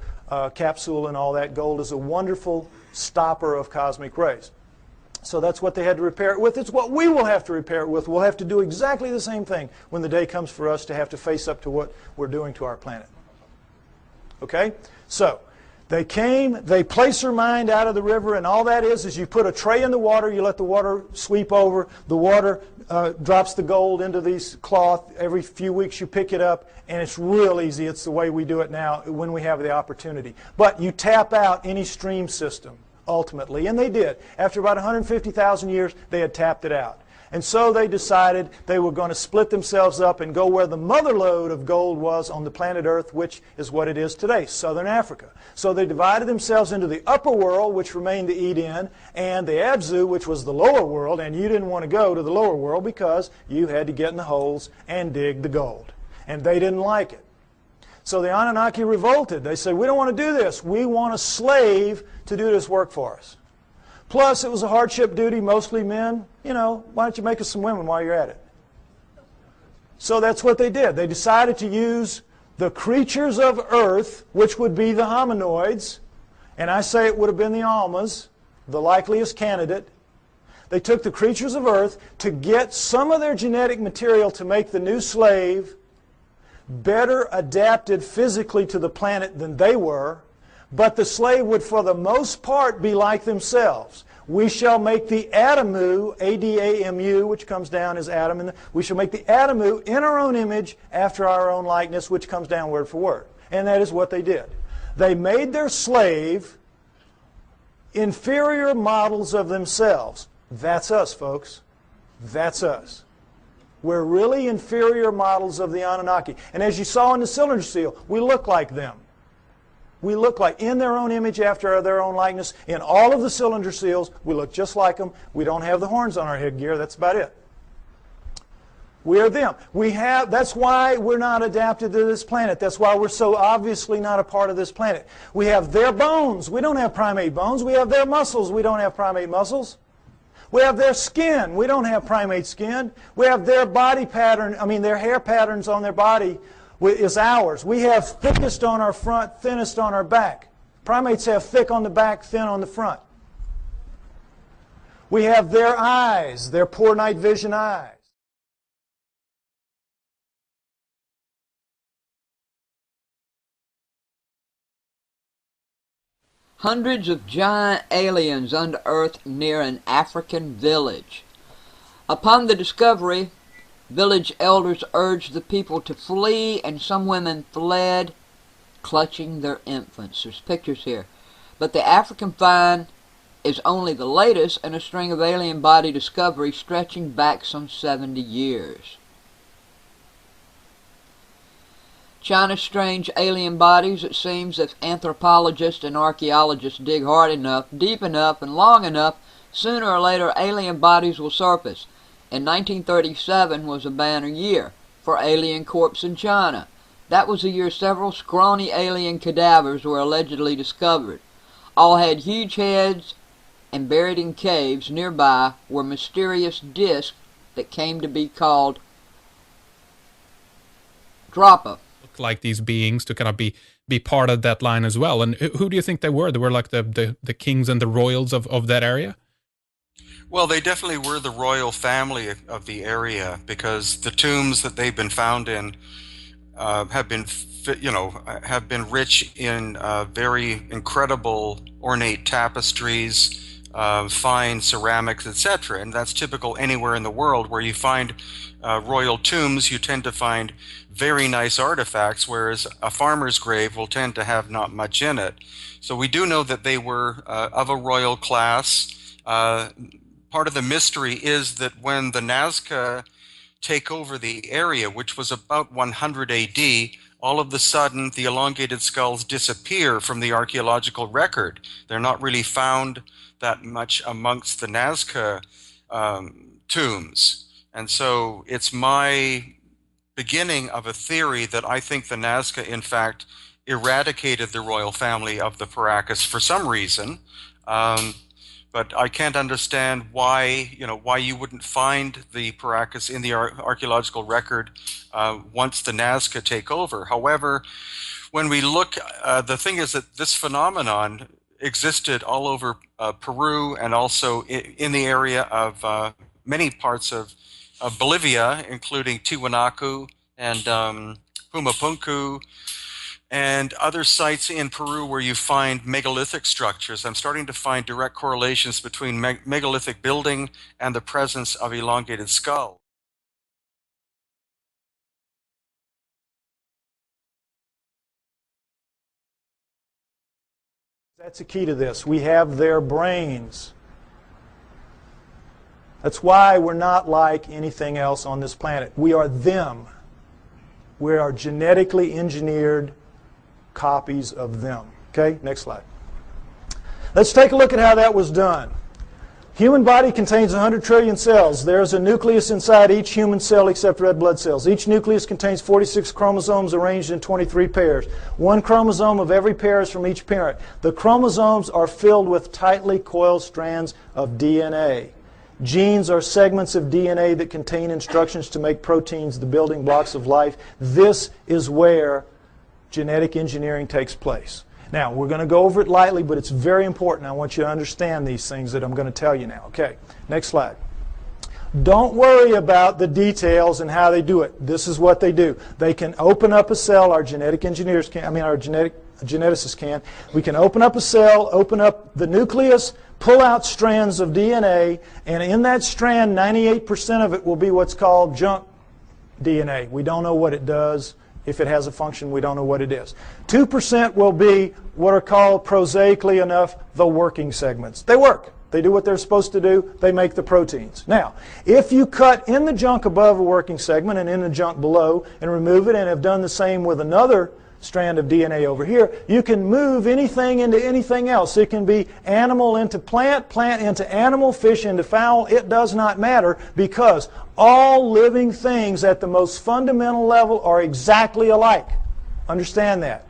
capsule and all that. Gold is a wonderful stopper of cosmic rays. So that's what they had to repair it with. It's what we will have to repair it with. We'll have to do exactly the same thing when the day comes for us to have to face up to what we're doing to our planet. Okay? So they came, they placer mined out of the river, and all that is you put a tray in the water, you let the water sweep over, the water drops the gold into these cloth. Every few weeks you pick it up, and it's real easy. It's the way we do it now when we have the opportunity. But you tap out any stream system, ultimately, and they did. After about 150,000 years, they had tapped it out. And so they decided they were going to split themselves up and go where the mother lode of gold was on the planet Earth, which is what it is today, southern Africa. So they divided themselves into the upper world, which remained the Eden, and the Abzu, which was the lower world, and you didn't want to go to the lower world because you had to get in the holes and dig the gold. And they didn't like it. So the Anunnaki revolted. They said, we don't want to do this. We want a slave to do this work for us. Plus, it was a hardship duty, mostly men. Why don't you make us some women while you're at it? So that's what they did. They decided to use the creatures of Earth, which would be the hominoids, and I say it would have been the Almas, the likeliest candidate. They took the creatures of Earth to get some of their genetic material to make the new slave better adapted physically to the planet than they were, but the slave would for the most part be like themselves. We shall make the Adamu, A-D-A-M-U, which comes down as Adam, and we shall make the Adamu in our own image after our own likeness, which comes down word for word. And that is what they did. They made their slave inferior models of themselves. That's us, folks. That's us. We're really inferior models of the Anunnaki. And as you saw in the cylinder seal, we look like them. We look like, in their own image after their own likeness. In all of the cylinder seals, we look just like them. We don't have the horns on our headgear. That's about it. We are them. That's why we're not adapted to this planet. That's why we're so obviously not a part of this planet. We have their bones. We don't have primate bones. We have their muscles. We don't have primate muscles. We have their skin. We don't have primate skin. We have their body pattern, their hair patterns on their body is ours. We have thickest on our front, thinnest on our back. Primates have thick on the back, thin on the front. We have their eyes, their poor night vision eyes. Hundreds of giant aliens unearthed near an African village. Upon the discovery, village elders urged the people to flee, and some women fled, clutching their infants. There's pictures here. But the African find is only the latest in a string of alien body discoveries stretching back some 70 years. China's strange alien bodies, it seems, if anthropologists and archaeologists dig hard enough, deep enough, and long enough, sooner or later alien bodies will surface. And 1937 was a banner year for alien corpses in China. That was the year several scrawny alien cadavers were allegedly discovered. All had huge heads, and buried in caves nearby were mysterious discs that came to be called Drapa. Like these beings to kind of be part of that line as well. And who do you think they were? They were like the kings and the royals of that area? Well, they definitely were the royal family of the area, because the tombs that they've been found in have been rich in very incredible ornate tapestries, fine ceramics, etc. And that's typical anywhere in the world where you find royal tombs. You tend to find very nice artifacts, whereas a farmer's grave will tend to have not much in it. So we do know that they were of a royal class. Part of the mystery is that when the Nazca take over the area, which was about 100 AD, all of a sudden the elongated skulls disappear from the archaeological record. They're not really found that much amongst the Nazca tombs. And so it's my beginning of a theory that I think the Nazca, in fact, eradicated the royal family of the Paracas for some reason. But I can't understand why you wouldn't find the Paracas in the archaeological record once the Nazca take over. However, when we look, the thing is that this phenomenon existed all over Peru, and also in the area of many parts of Bolivia, including Tiwanaku and Pumapunku, and other sites in Peru where you find megalithic structures. I'm starting to find direct correlations between megalithic building and the presence of elongated skull. That's the key to this. We have their brains. That's why we're not like anything else on this planet. We are them. We are genetically engineered copies of them. Okay, next slide. Let's take a look at how that was done. Human body contains 100 trillion cells. There's a nucleus inside each human cell except red blood cells. Each nucleus contains 46 chromosomes arranged in 23 pairs. One chromosome of every pair is from each parent. The chromosomes are filled with tightly coiled strands of DNA. Genes are segments of DNA that contain instructions to make proteins, the building blocks of life. This is where genetic engineering takes place. Now, we're going to go over it lightly, but it's very important. I want you to understand these things that I'm going to tell you now. Okay, next slide. Don't worry about the details and how they do it. This is what they do. They can open up a cell, our genetic engineers can, our geneticists can. We can open up a cell, open up the nucleus, pull out strands of DNA, and in that strand, 98% of it will be what's called junk DNA. We don't know what it does. If it has a function, we don't know what it is. 2% will be what are called, prosaically enough, the working segments. They work. They do what they're supposed to do. They make the proteins. Now, if you cut in the junk above a working segment and in the junk below and remove it, and have done the same with another strand of DNA over here, you can move anything into anything else. It can be animal into plant, plant into animal, fish into fowl. It does not matter, because all living things at the most fundamental level are exactly alike. Understand that.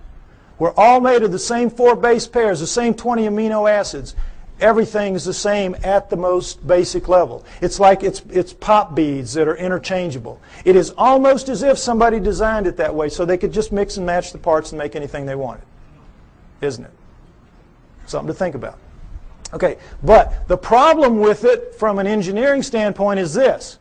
We're all made of the same 4 base pairs, the same 20 amino acids. Everything's the same at the most basic level. It's like it's pop beads that are interchangeable. It is almost as if somebody designed it that way so they could just mix and match the parts and make anything they wanted. Isn't it? Something to think about. Okay, but the problem with it from an engineering standpoint is this.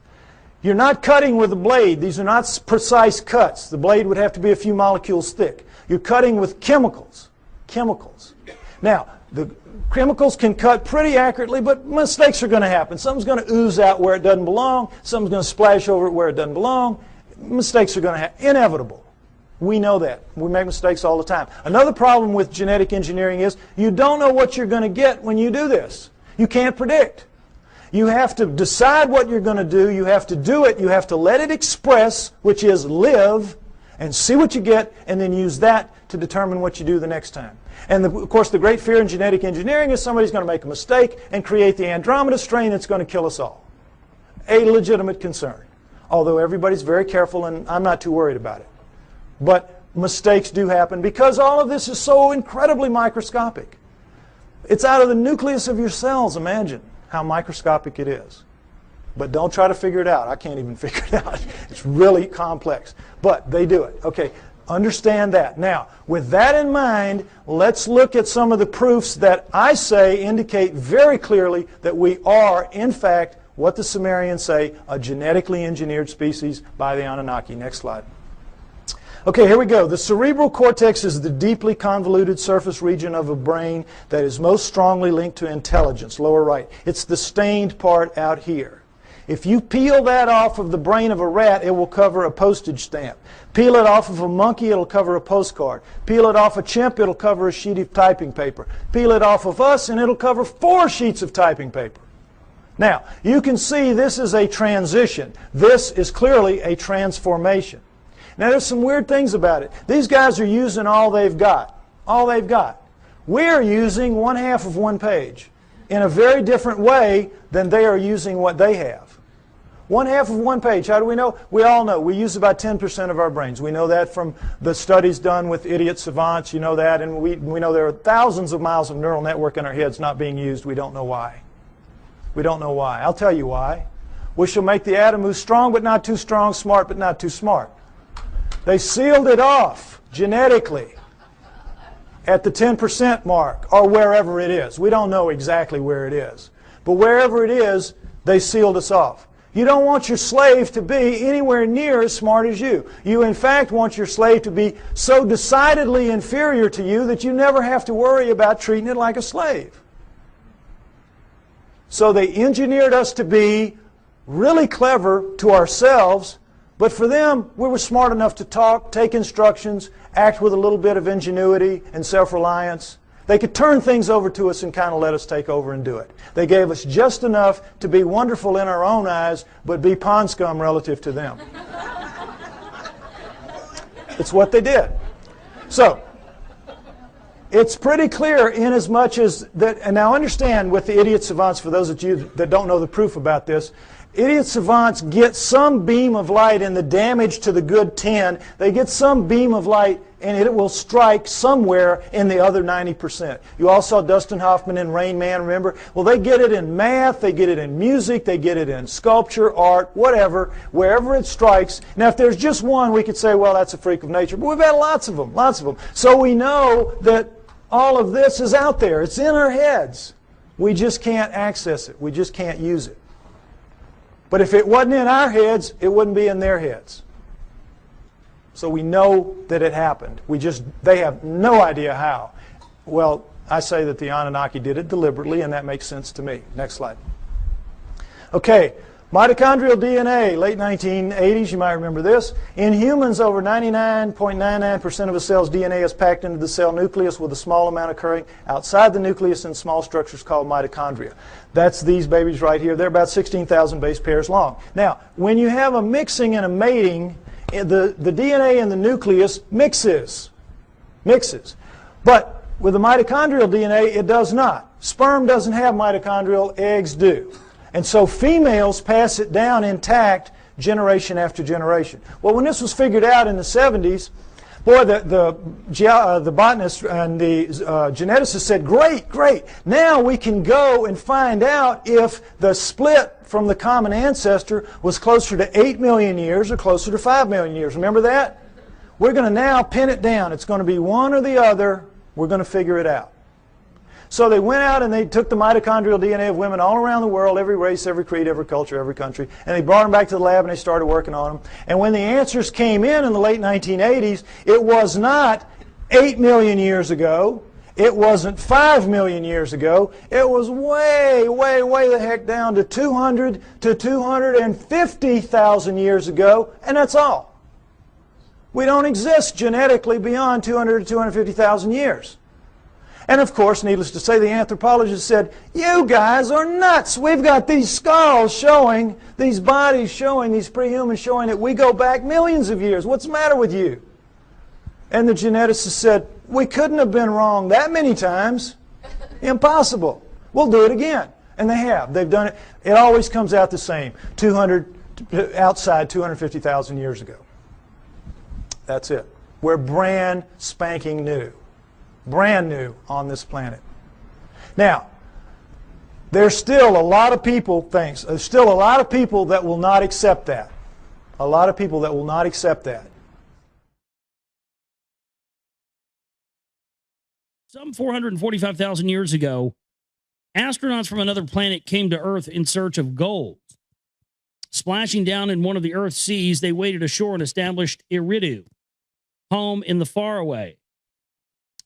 You're not cutting with a blade. These are not precise cuts. The blade would have to be a few molecules thick. You're cutting with chemicals. Chemicals. Now, the chemicals can cut pretty accurately, but mistakes are going to happen. Something's going to ooze out where it doesn't belong. Something's going to splash over it where it doesn't belong. Mistakes are going to happen. Inevitable. We know that. We make mistakes all the time. Another problem with genetic engineering is you don't know what you're going to get when you do this. You can't predict. You have to decide what you're going to do. You have to do it. You have to let it express, which is live, and see what you get, and then use that to determine what you do the next time. And of course, the great fear in genetic engineering is somebody's going to make a mistake and create the Andromeda strain that's going to kill us all. A legitimate concern. Although everybody's very careful, and I'm not too worried about it. But mistakes do happen because all of this is so incredibly microscopic. It's out of the nucleus of your cells. Imagine how microscopic it is. But don't try to figure it out. I can't even figure it out. It's really complex. But they do it. Okay, understand that. Now, with that in mind, let's look at some of the proofs that I say indicate very clearly that we are, in fact, what the Sumerians say, a genetically engineered species by the Anunnaki. Next slide. Okay, here we go. The cerebral cortex is the deeply convoluted surface region of a brain that is most strongly linked to intelligence, lower right. It's the stained part out here. If you peel that off of the brain of a rat, it will cover a postage stamp. Peel it off of a monkey, it'll cover a postcard. Peel it off a chimp, it'll cover a sheet of typing paper. Peel it off of us, and it'll cover 4 sheets of typing paper. Now, you can see this is a transition. This is clearly a transformation. Now, there's some weird things about it. These guys are using all they've got. All they've got. We're using 1/2 of one page in a very different way than they are using what they have. 1/2 of one page. How do we know? We all know. We use about 10% of our brains. We know that from the studies done with idiot savants. You know that. And we know there are thousands of miles of neural network in our heads not being used. We don't know why. We don't know why. I'll tell you why. We shall make the atom move strong but not too strong, smart but not too smart. They sealed it off genetically at the 10% mark or wherever it is. We don't know exactly where it is. But wherever it is, they sealed us off. You don't want your slave to be anywhere near as smart as you. You, in fact, want your slave to be so decidedly inferior to you that you never have to worry about treating it like a slave. So they engineered us to be really clever to ourselves, but for them, we were smart enough to talk, take instructions, act with a little bit of ingenuity and self-reliance. They could turn things over to us and kind of let us take over and do it. They gave us just enough to be wonderful in our own eyes, but be pond scum relative to them. It's what they did. So, it's pretty clear in as much as that, and now understand with the idiot savants, for those of you that don't know the proof about this, idiot savants get some beam of light in the damage to the good 10. They get some beam of light and it will strike somewhere in the other 90%. You all saw Dustin Hoffman in Rain Man, remember? Well, they get it in math, they get it in music, they get it in sculpture, art, whatever, wherever it strikes. Now, if there's just one, we could say, well, that's a freak of nature. But we've had lots of them, lots of them. So we know that all of this is out there. It's in our heads. We just can't access it. We just can't use it. But if it wasn't in our heads, it wouldn't be in their heads. So we know that it happened. They have no idea how. Well, I say that the Anunnaki did it deliberately, and that makes sense to me. Next slide. Okay, mitochondrial DNA, late 1980s, you might remember this. In humans, over 99.99% of a cell's DNA is packed into the cell nucleus with a small amount occurring outside the nucleus in small structures called mitochondria. That's these babies right here. They're about 16,000 base pairs long. Now, when you have a mixing and a mating, the DNA in the nucleus mixes. But with the mitochondrial DNA, it does not. Sperm doesn't have mitochondrial, eggs do. And so females pass it down intact generation after generation. Well, when this was figured out in the 70s, Boy, the botanist and the geneticist said, great, great. Now we can go and find out if the split from the common ancestor was closer to 8 million years or closer to 5 million years. Remember that? We're going to now pin it down. It's going to be one or the other. We're going to figure it out. So they went out and they took the mitochondrial DNA of women all around the world, every race, every creed, every culture, every country, and they brought them back to the lab and they started working on them. And when the answers came in the late 1980s, it was not 8 million years ago. It wasn't 5 million years ago. It was way, way, way the heck down to 200 to 250,000 years ago, and that's all. We don't exist genetically beyond 200 to 250,000 years. And of course, needless to say, the anthropologists said, you guys are nuts. We've got these skulls showing, these bodies showing, these prehumans showing that we go back millions of years. What's the matter with you? And the geneticists said, we couldn't have been wrong that many times. Impossible. We'll do it again. And they have. They've done it. It always comes out the same. Outside 250,000 years ago. That's it. We're brand spanking new. Brand new on this planet. Now, there's still a lot of people, there's still a lot of people that will not accept that. A lot of people that will not accept that. Some 445,000 years ago, astronauts from another planet came to Earth in search of gold. Splashing down in one of the Earth's seas, they waded ashore and established Iridu, home in the faraway.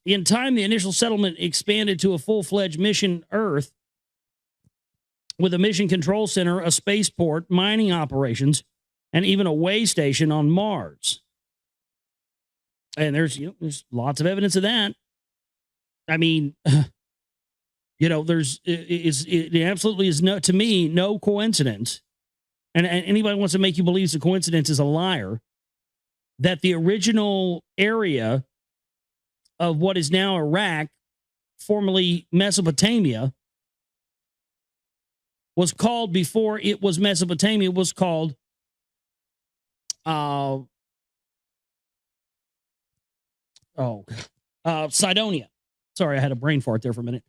In time, the initial settlement expanded to a full-fledged mission Earth with a mission control center, a spaceport, mining operations, and even a way station on Mars. And there's lots of evidence of that. I mean, it absolutely is to me no coincidence. And anybody who wants to make you believe it's a coincidence is a liar. That the original area of what is now Iraq, formerly Mesopotamia, was called, before it was Mesopotamia, was called Cydonia. Sorry, I had a brain fart there for a minute.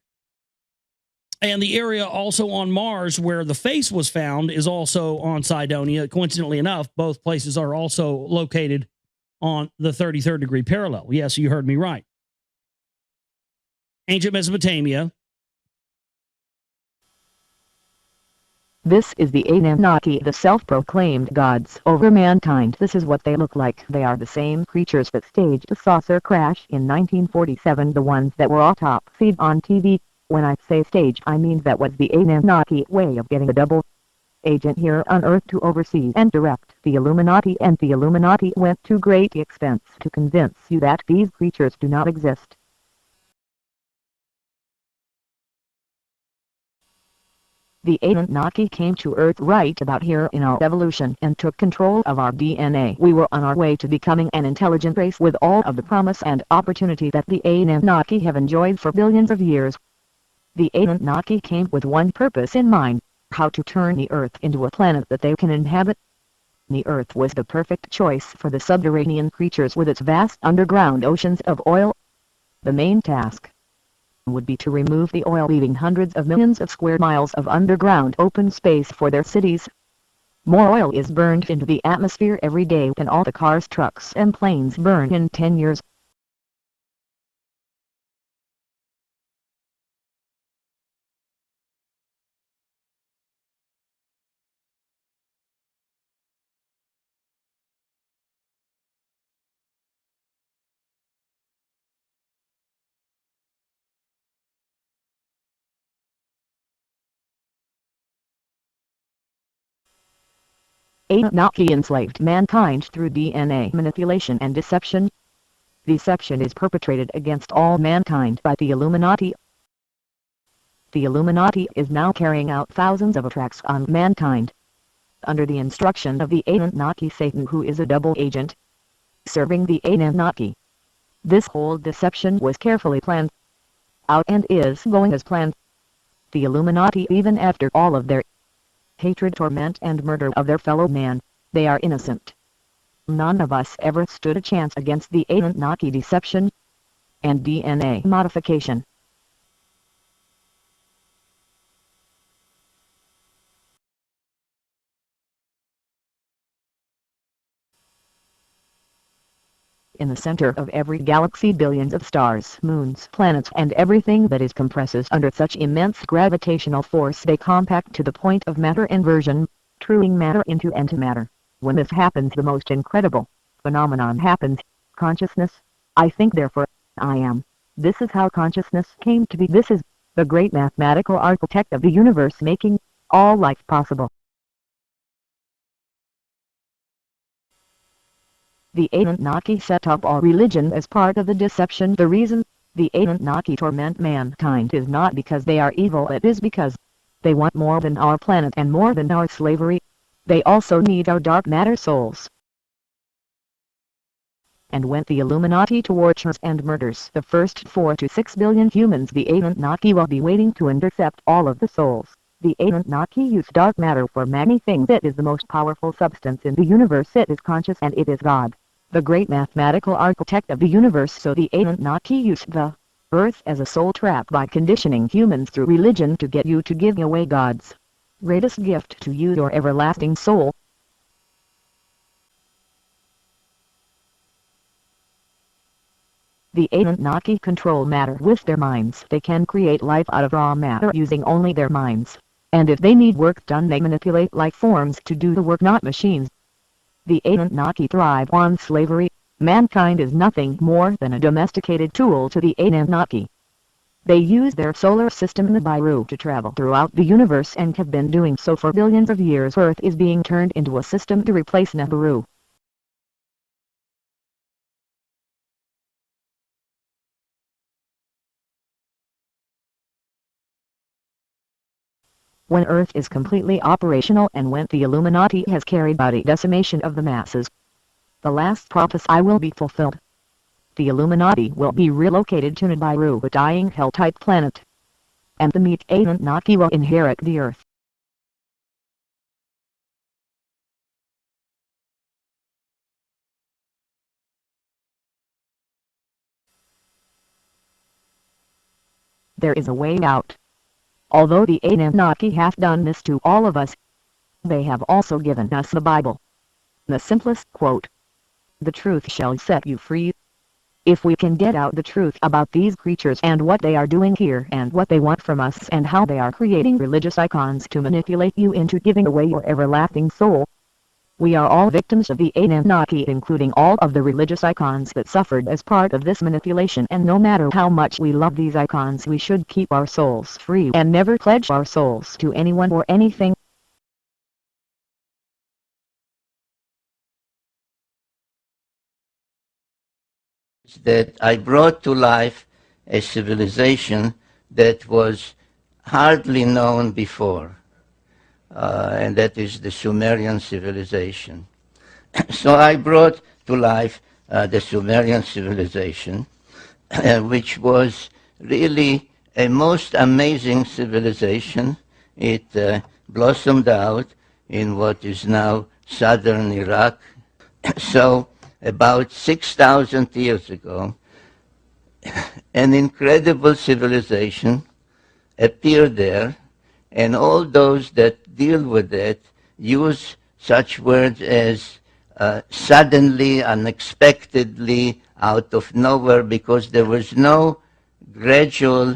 And the area also on Mars where the face was found is also on Cydonia. Coincidentally enough, both places are also located on the 33rd degree parallel. Yes, you heard me right. Ancient Mesopotamia. This is the Anunnaki, the self-proclaimed gods over mankind. This is what they look like. They are the same creatures that staged the saucer crash in 1947, the ones that were autopsied on TV. When I say stage, I mean that was the Anunnaki way of getting a double agent here on Earth to oversee and direct the Illuminati, and the Illuminati went to great expense to convince you that these creatures do not exist. The Anunnaki came to Earth right about here in our evolution and took control of our DNA. We were on our way to becoming an intelligent race with all of the promise and opportunity that the Anunnaki have enjoyed for billions of years. The Anunnaki came with one purpose in mind: how to turn the Earth into a planet that they can inhabit. The Earth was the perfect choice for the subterranean creatures with its vast underground oceans of oil. The main task would be to remove the oil, leaving hundreds of millions of square miles of underground open space for their cities. More oil is burned into the atmosphere every day than all the cars, trucks, and planes burn in 10 years. Anunnaki enslaved mankind through DNA manipulation and deception. Deception is perpetrated against all mankind by the Illuminati. The Illuminati is now carrying out thousands of attacks on mankind. Under the instruction of the Anunnaki, Satan, who is a double agent serving the Anunnaki. This whole deception was carefully planned out and is going as planned. The Illuminati, even after all of their hatred, torment, and murder of their fellow man, they are innocent. None of us ever stood a chance against the Anunnaki deception and DNA modification. In the center of every galaxy, billions of stars, moons, planets, and everything that is compresses under such immense gravitational force they compact to the point of matter inversion, truing matter into antimatter. When this happens, the most incredible phenomenon happens: consciousness. I think, therefore I am. This is how consciousness came to be. This is the great mathematical architect of the universe, making all life possible. The Anunnaki set up all religion as part of the deception. The reason the Anunnaki torment mankind is not because they are evil, it is because they want more than our planet and more than our slavery. They also need our dark matter souls. And when the Illuminati tortures and murders the first 4 to 6 billion humans, the Anunnaki will be waiting to intercept all of the souls. The Anunnaki use dark matter for many things. It is the most powerful substance in the universe. It is conscious and it is God, the great mathematical architect of the universe. So the Anunnaki use the earth as a soul trap by conditioning humans through religion to get you to give away God's greatest gift to you, your everlasting soul. The Anunnaki control matter with their minds. They can create life out of raw matter using only their minds. And if they need work done, they manipulate life forms to do the work, not machines. The Anunnaki thrive on slavery. Mankind is nothing more than a domesticated tool to the Anunnaki. They use their solar system, Nibiru, to travel throughout the universe and have been doing so for billions of years. Earth is being turned into a system to replace Nibiru. When Earth is completely operational and when the Illuminati has carried out a decimation of the masses, the last prophecy will be fulfilled. The Illuminati will be relocated to Nibiru, a dying hell-type planet, and the meek Anunnaki will inherit the Earth. There is a way out. Although the Anunnaki have done this to all of us, they have also given us the Bible. The simplest quote: "The truth shall set you free." If we can get out the truth about these creatures and what they are doing here and what they want from us and how they are creating religious icons to manipulate you into giving away your everlasting soul. We are all victims of the Anunnaki, including all of the religious icons that suffered as part of this manipulation, and no matter how much we love these icons, we should keep our souls free and never pledge our souls to anyone or anything. That I brought to life a civilization that was hardly known before, and that is the Sumerian civilization. So I brought to life the Sumerian civilization, which was really a most amazing civilization. It blossomed out in what is now southern Iraq. So about 6,000 years ago, an incredible civilization appeared there, and all those that deal with it use such words as suddenly, unexpectedly, out of nowhere, because there was no gradual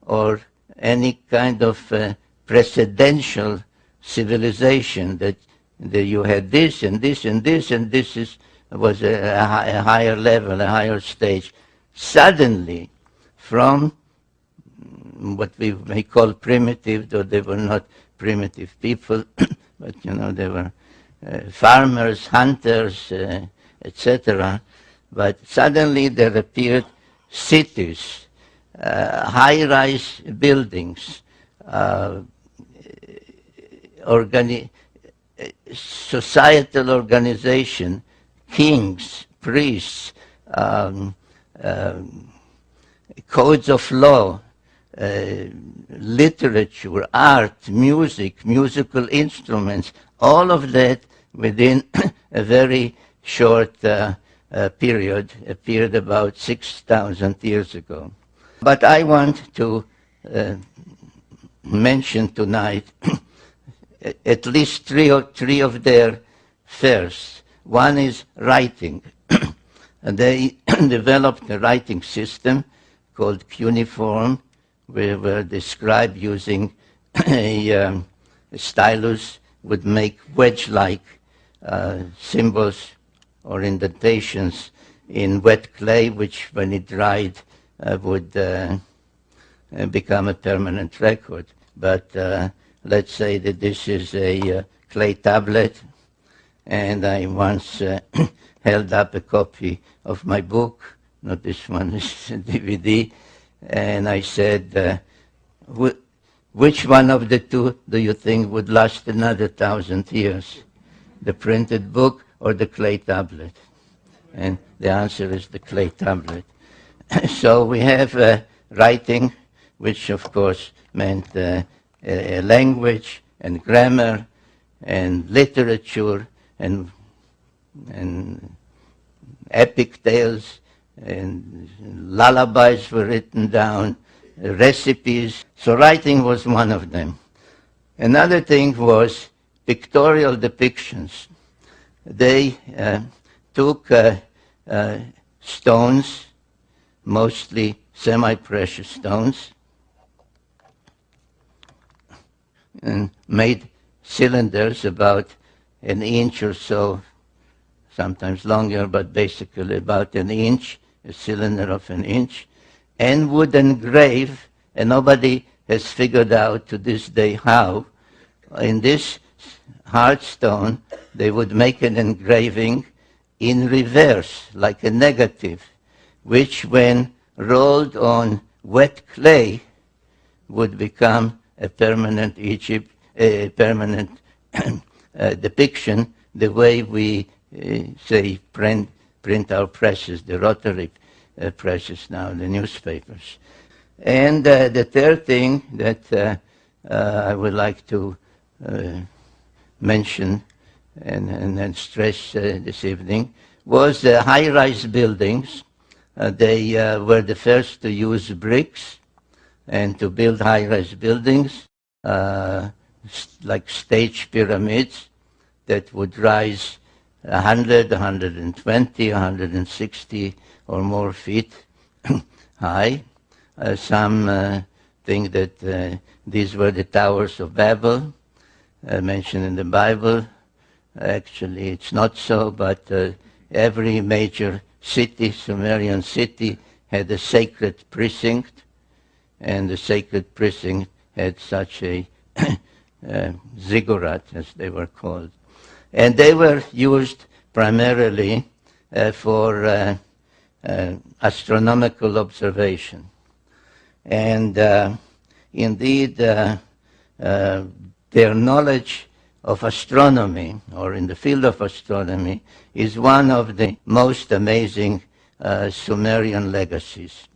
or any kind of precedential civilization that you had this and this and this and this was a higher level, a higher stage. Suddenly, from what we may call primitive, though they were not primitive people, but they were farmers, hunters, etc. But suddenly there appeared cities, high-rise buildings, societal organization, kings, priests, codes of law, literature, art, music, musical instruments, all of that within a very short period, appeared about 6,000 years ago. But I want to mention tonight at least three of their firsts. One is writing. And they developed a writing system called cuneiform, where the scribe using a stylus would make wedge-like symbols or indentations in wet clay, which when it dried would become a permanent record. But let's say that this is a clay tablet, and I once held up a copy of my book, not this one, this DVD, and I said, which one of the two do you think would last another 1,000 years? The printed book or the clay tablet? And the answer is the clay tablet. So we have writing, which of course meant a language and grammar and literature and epic tales and lullabies were written down, recipes. So writing was one of them. Another thing was pictorial depictions. They took stones, mostly semi-precious stones, and made cylinders about an inch or so, sometimes longer, but basically about an inch, a cylinder of an inch, and would engrave, and nobody has figured out to this day how, in this hard stone, they would make an engraving in reverse, like a negative, which when rolled on wet clay would become a permanent depiction, the way we say print our presses, the rotary presses now, the newspapers. And the third thing that I would like to mention and stress this evening was the high-rise buildings. They were the first to use bricks and to build high-rise buildings, like stage pyramids that would rise 100, 120, 160 or more feet high. Some think that these were the towers of Babel, mentioned in the Bible. Actually, it's not so, but every major city, Sumerian city, had a sacred precinct, and the sacred precinct had such a ziggurat, as they were called. And they were used primarily for astronomical observation. And indeed, their knowledge of astronomy, or in the field of astronomy, is one of the most amazing Sumerian legacies.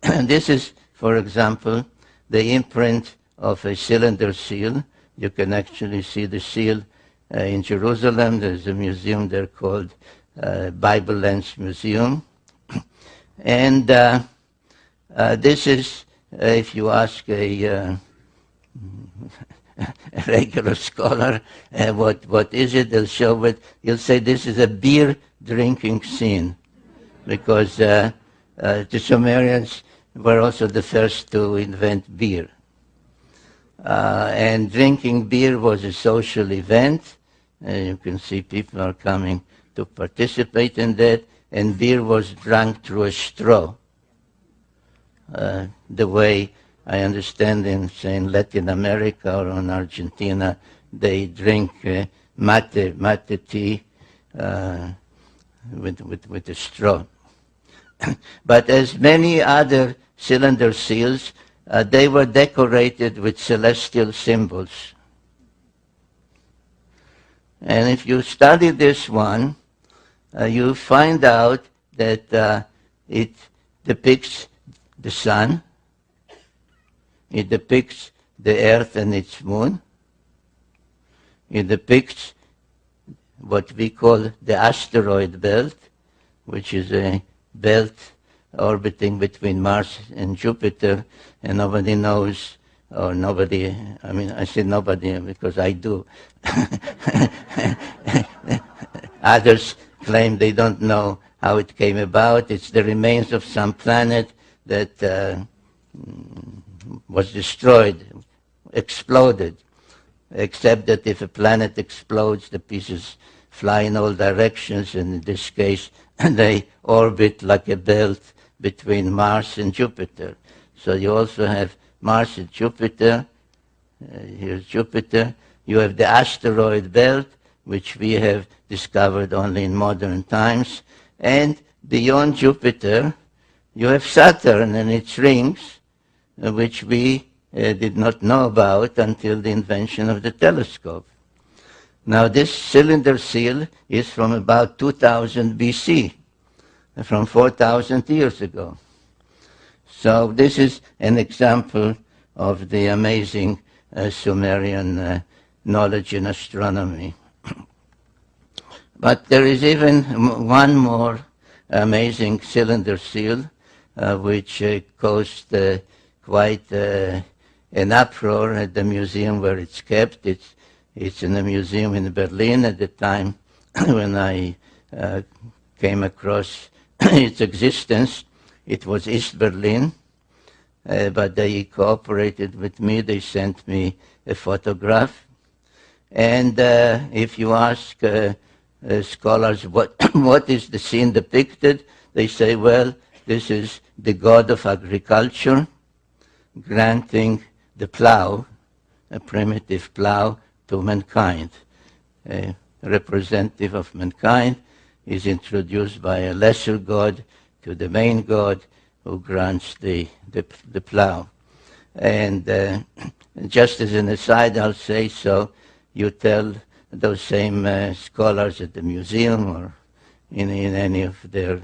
This is, for example, the imprint of a cylinder seal. You can actually see the seal in Jerusalem. There's a museum there called Bible Lens Museum. And this is, if you ask a regular scholar, what is it? They'll show it. He'll say this is a beer drinking scene, because the Sumerians were also the first to invent beer. And drinking beer was a social event. You can see people are coming to participate in that, and beer was drunk through a straw. The way I understand in, say, in Latin America or in Argentina, they drink mate tea with a straw. But as many other cylinder seals, they were decorated with celestial symbols. And if you study this one, you find out that it depicts the sun, it depicts the earth and its moon, it depicts what we call the asteroid belt, which is a belt orbiting between Mars and Jupiter, and nobody knows, or nobody, I mean, I say nobody because I do. Others claim they don't know how it came about. It's the remains of some planet that was destroyed, exploded, except that if a planet explodes, the pieces fly in all directions, and in this case, they orbit like a belt between Mars and Jupiter. So you also have Mars and Jupiter. Here's Jupiter. You have the asteroid belt, which we have discovered only in modern times. And beyond Jupiter, you have Saturn and its rings, which we did not know about until the invention of the telescope. Now, this cylinder seal is from about 2000 BC, from 4,000 years ago. So this is an example of the amazing Sumerian knowledge in astronomy. But there is even one more amazing cylinder seal, which caused quite an uproar at the museum where it's kept. It's in a museum in Berlin at the time when I came across its existence. It was East Berlin, but they cooperated with me. They sent me a photograph. And if you ask scholars what is the scene depicted, they say, well, this is the god of agriculture granting the plow, a primitive plow, to mankind. A representative of mankind is introduced by a lesser god to the main god who grants the plow. And just as an aside, I'll say, so you tell those same scholars at the museum or in any of their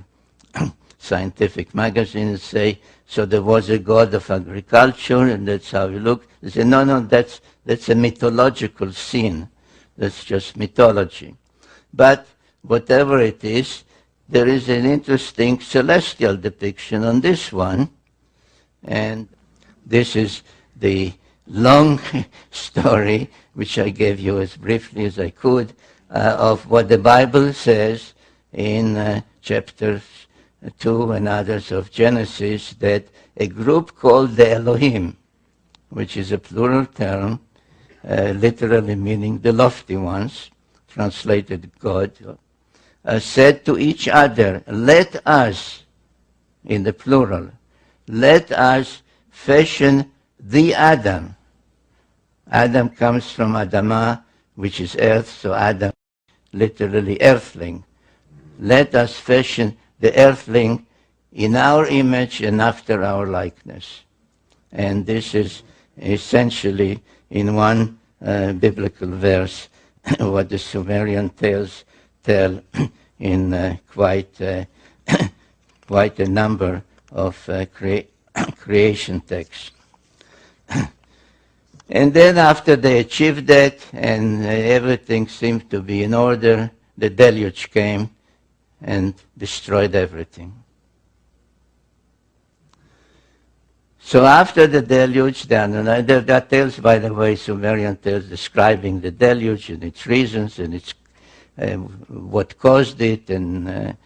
scientific magazines, say, so there was a god of agriculture and that's how you look. They say, no, that's a mythological scene. That's just mythology. But whatever it is, there is an interesting celestial depiction on this one. And this is the long story, which I gave you as briefly as I could, of what the Bible says in chapters 2 and others of Genesis, that a group called the Elohim, which is a plural term, literally meaning the lofty ones, translated God, said to each other, let us, in the plural, let us fashion the Adam. Adam comes from Adamah, which is earth, so Adam, literally earthling. Let us fashion the earthling in our image and after our likeness. And this is essentially in one biblical verse what the Sumerian tales tell in quite a number of creation texts. And then after they achieved that and everything seemed to be in order, the deluge came and destroyed everything. So after the deluge, there are tales, by the way, Sumerian tales describing the deluge and its reasons and its what caused it and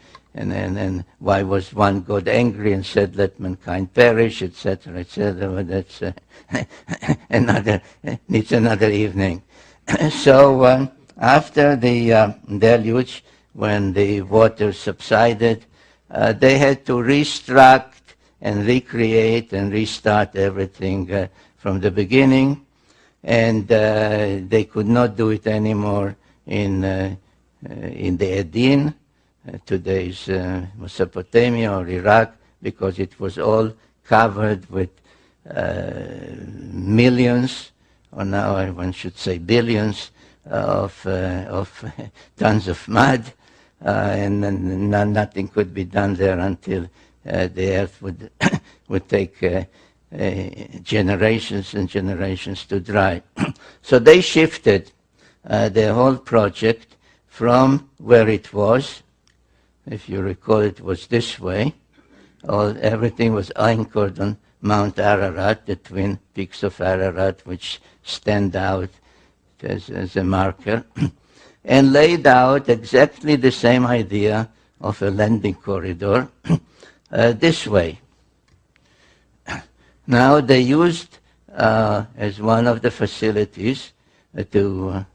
why was one God angry and said, let mankind perish, etc., etc. But that's needs another evening. So after the deluge, when the water subsided, they had to restruct and recreate and restart everything from the beginning, and they could not do it anymore in the Edin, today's Mesopotamia or Iraq, because it was all covered with millions, or now one should say billions, of tons of mud, and nothing could be done there until the earth would take generations and generations to dry. So they shifted the whole project from where it was. If you recall, it was this way. Everything was anchored on Mount Ararat, the twin peaks of Ararat, which stand out as a marker, and laid out exactly the same idea of a landing corridor this way. Now they used as one of the facilities to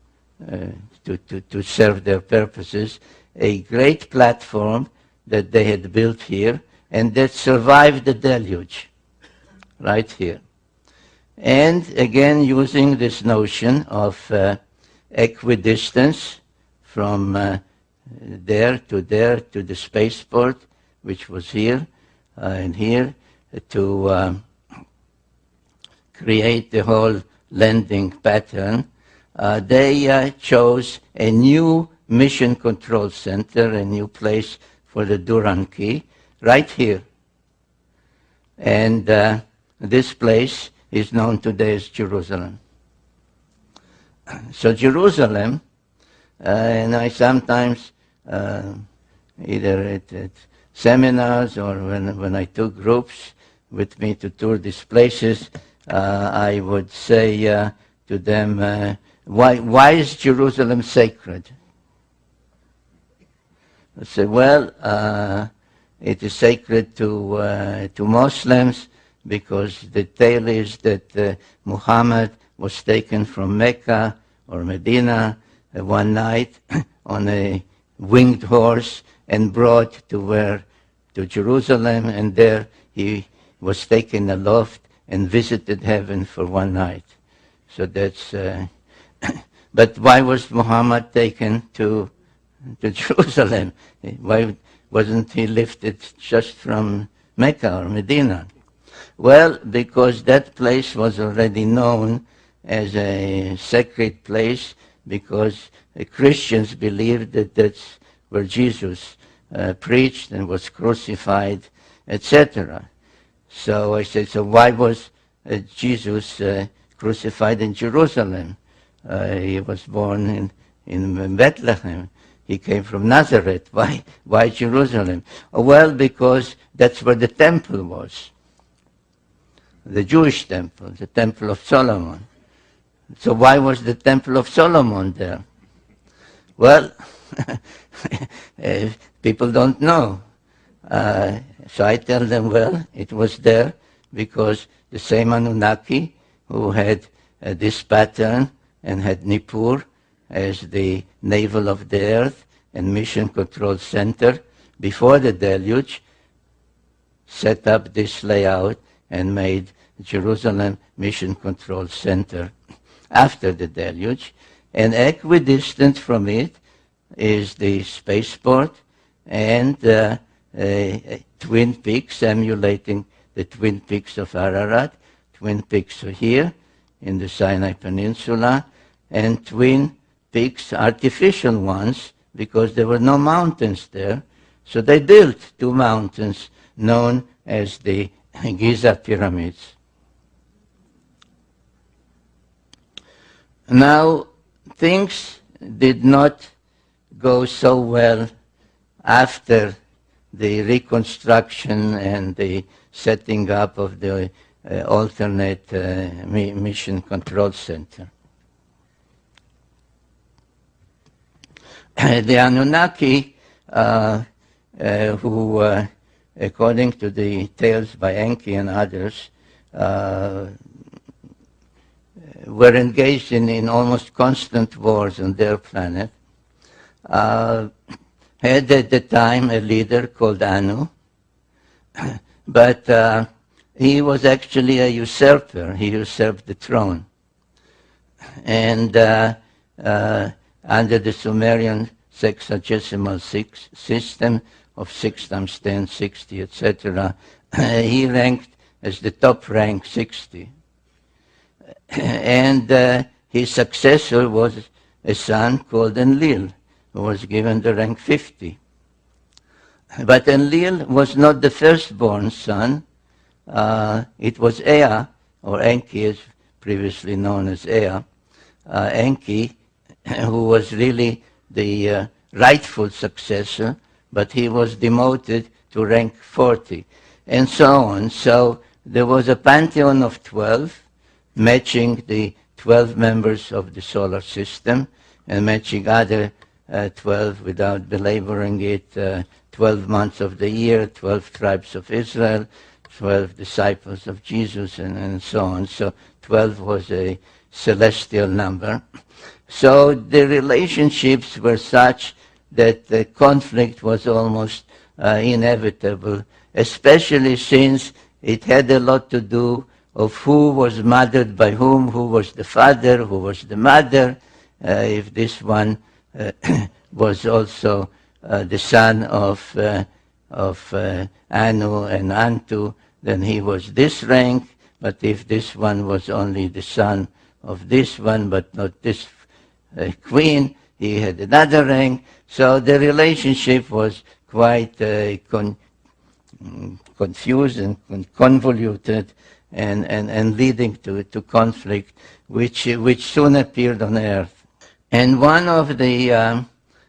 serve their purposes a great platform that they had built here and that survived the deluge right here. And again, using this notion of equidistance from there to the spaceport, which was here and here, to create the whole landing pattern, they chose a new mission control center, a new place for the Duran Key, right here. And this place is known today as Jerusalem. So Jerusalem, and I sometimes, either at seminars or when I took groups with me to tour these places, I would say to them, why is Jerusalem sacred? I say, well, it is sacred to Muslims because the tale is that Muhammad was taken from Mecca or Medina one night on a winged horse and brought to Jerusalem, and there he was taken aloft and visited heaven for one night. So that's. But why was Muhammad taken to Jerusalem? Why wasn't he lifted just from Mecca or Medina? Well, because that place was already known as a sacred place, because Christians believed that that's where Jesus preached and was crucified, etc. So I said, so why was Jesus crucified in Jerusalem? He was born in Bethlehem. He came from Nazareth. Why Jerusalem? Well, because that's where the temple was. The Jewish temple, the Temple of Solomon. So why was the Temple of Solomon there? Well, people don't know. So I tell them, well, it was there because the same Anunnaki who had this pattern and had Nippur as the navel of the earth and mission control center before the deluge, set up this layout and made Jerusalem mission control center after the deluge. And equidistant from it is the spaceport and Twin Peaks, emulating the Twin Peaks of Ararat. Twin Peaks are here in the Sinai Peninsula, and Twin Peaks, artificial ones, because there were no mountains there. So they built two mountains known as the Giza Pyramids. Now, things did not go so well after the reconstruction and the setting up of the alternate mission control center. The Anunnaki, who, according to the tales by Enki and others, were engaged in almost constant wars on their planet, had at the time a leader called Anu, but he was actually a usurper. He usurped the throne. And under the Sumerian sexagesimal system of 6 times 10, 60, etc., he ranked as the top rank 60. And his successor was a son called Enlil, who was given the rank 50. But Enlil was not the firstborn son. It was Ea, or Enki, as previously known as Ea, Enki, who was really the rightful successor, but he was demoted to rank 40, and so on. So there was a pantheon of 12, matching the 12 members of the solar system, and matching other 12, without belaboring it, 12 months of the year, 12 tribes of Israel, 12 disciples of Jesus, and so on. So 12 was a celestial number. So the relationships were such that the conflict was almost inevitable, especially since it had a lot to do of who was mothered by whom, who was the father, who was the mother. If this one was also the son of Anu and Antu, then he was this rank. But if this one was only the son of this one, but not this queen, he had another rank. So the relationship was quite confused and convoluted, and leading to conflict, which soon appeared on Earth. And one of the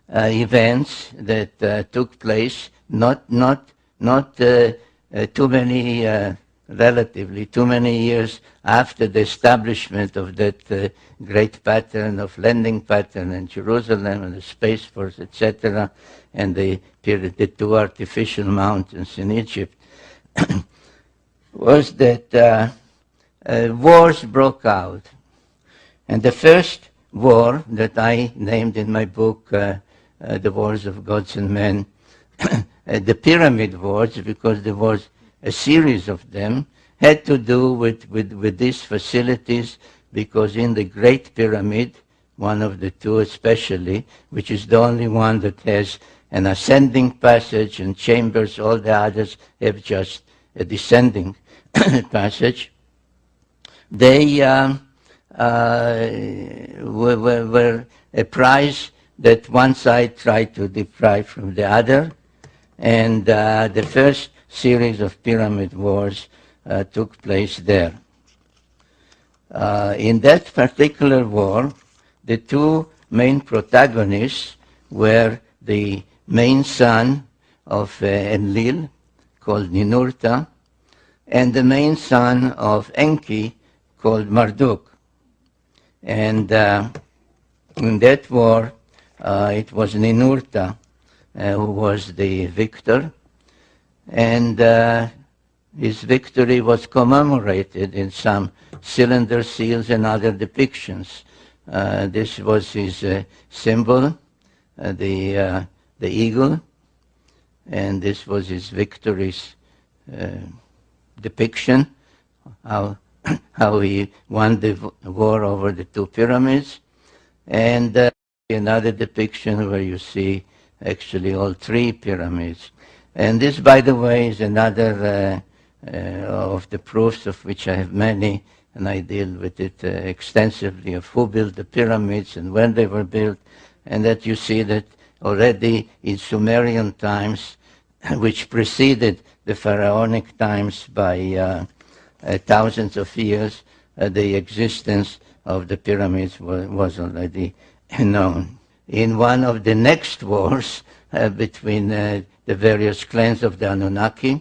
events that took place, relatively too many years after the establishment of that great pattern of landing pattern in Jerusalem and the Space Force, etc., and the two artificial mountains in Egypt, was that wars broke out. And the first war that I named in my book, The Wars of Gods and Men, the Pyramid Wars, because there was a series of them, had to do with these facilities, because in the Great Pyramid, one of the two especially, which is the only one that has an ascending passage and chambers, all the others have just a descending passage, they were a prize that one side tried to deprive from the other, and the first series of pyramid wars took place there. In that particular war, the two main protagonists were the main son of Enlil, called Ninurta, and the main son of Enki, called Marduk. And in that war, it was Ninurta who was the victor, and his victory was commemorated in some cylinder seals and other depictions. This was his symbol, the eagle, and this was his victory's depiction, how he won the war over the two pyramids, and another depiction where you see actually all three pyramids. And this, by the way, is another of the proofs, of which I have many, and I deal with it extensively, of who built the pyramids and when they were built, and that you see that already in Sumerian times, which preceded the pharaonic times by thousands of years, the existence of the pyramids was already known. In one of the next wars between the various clans of the Anunnaki,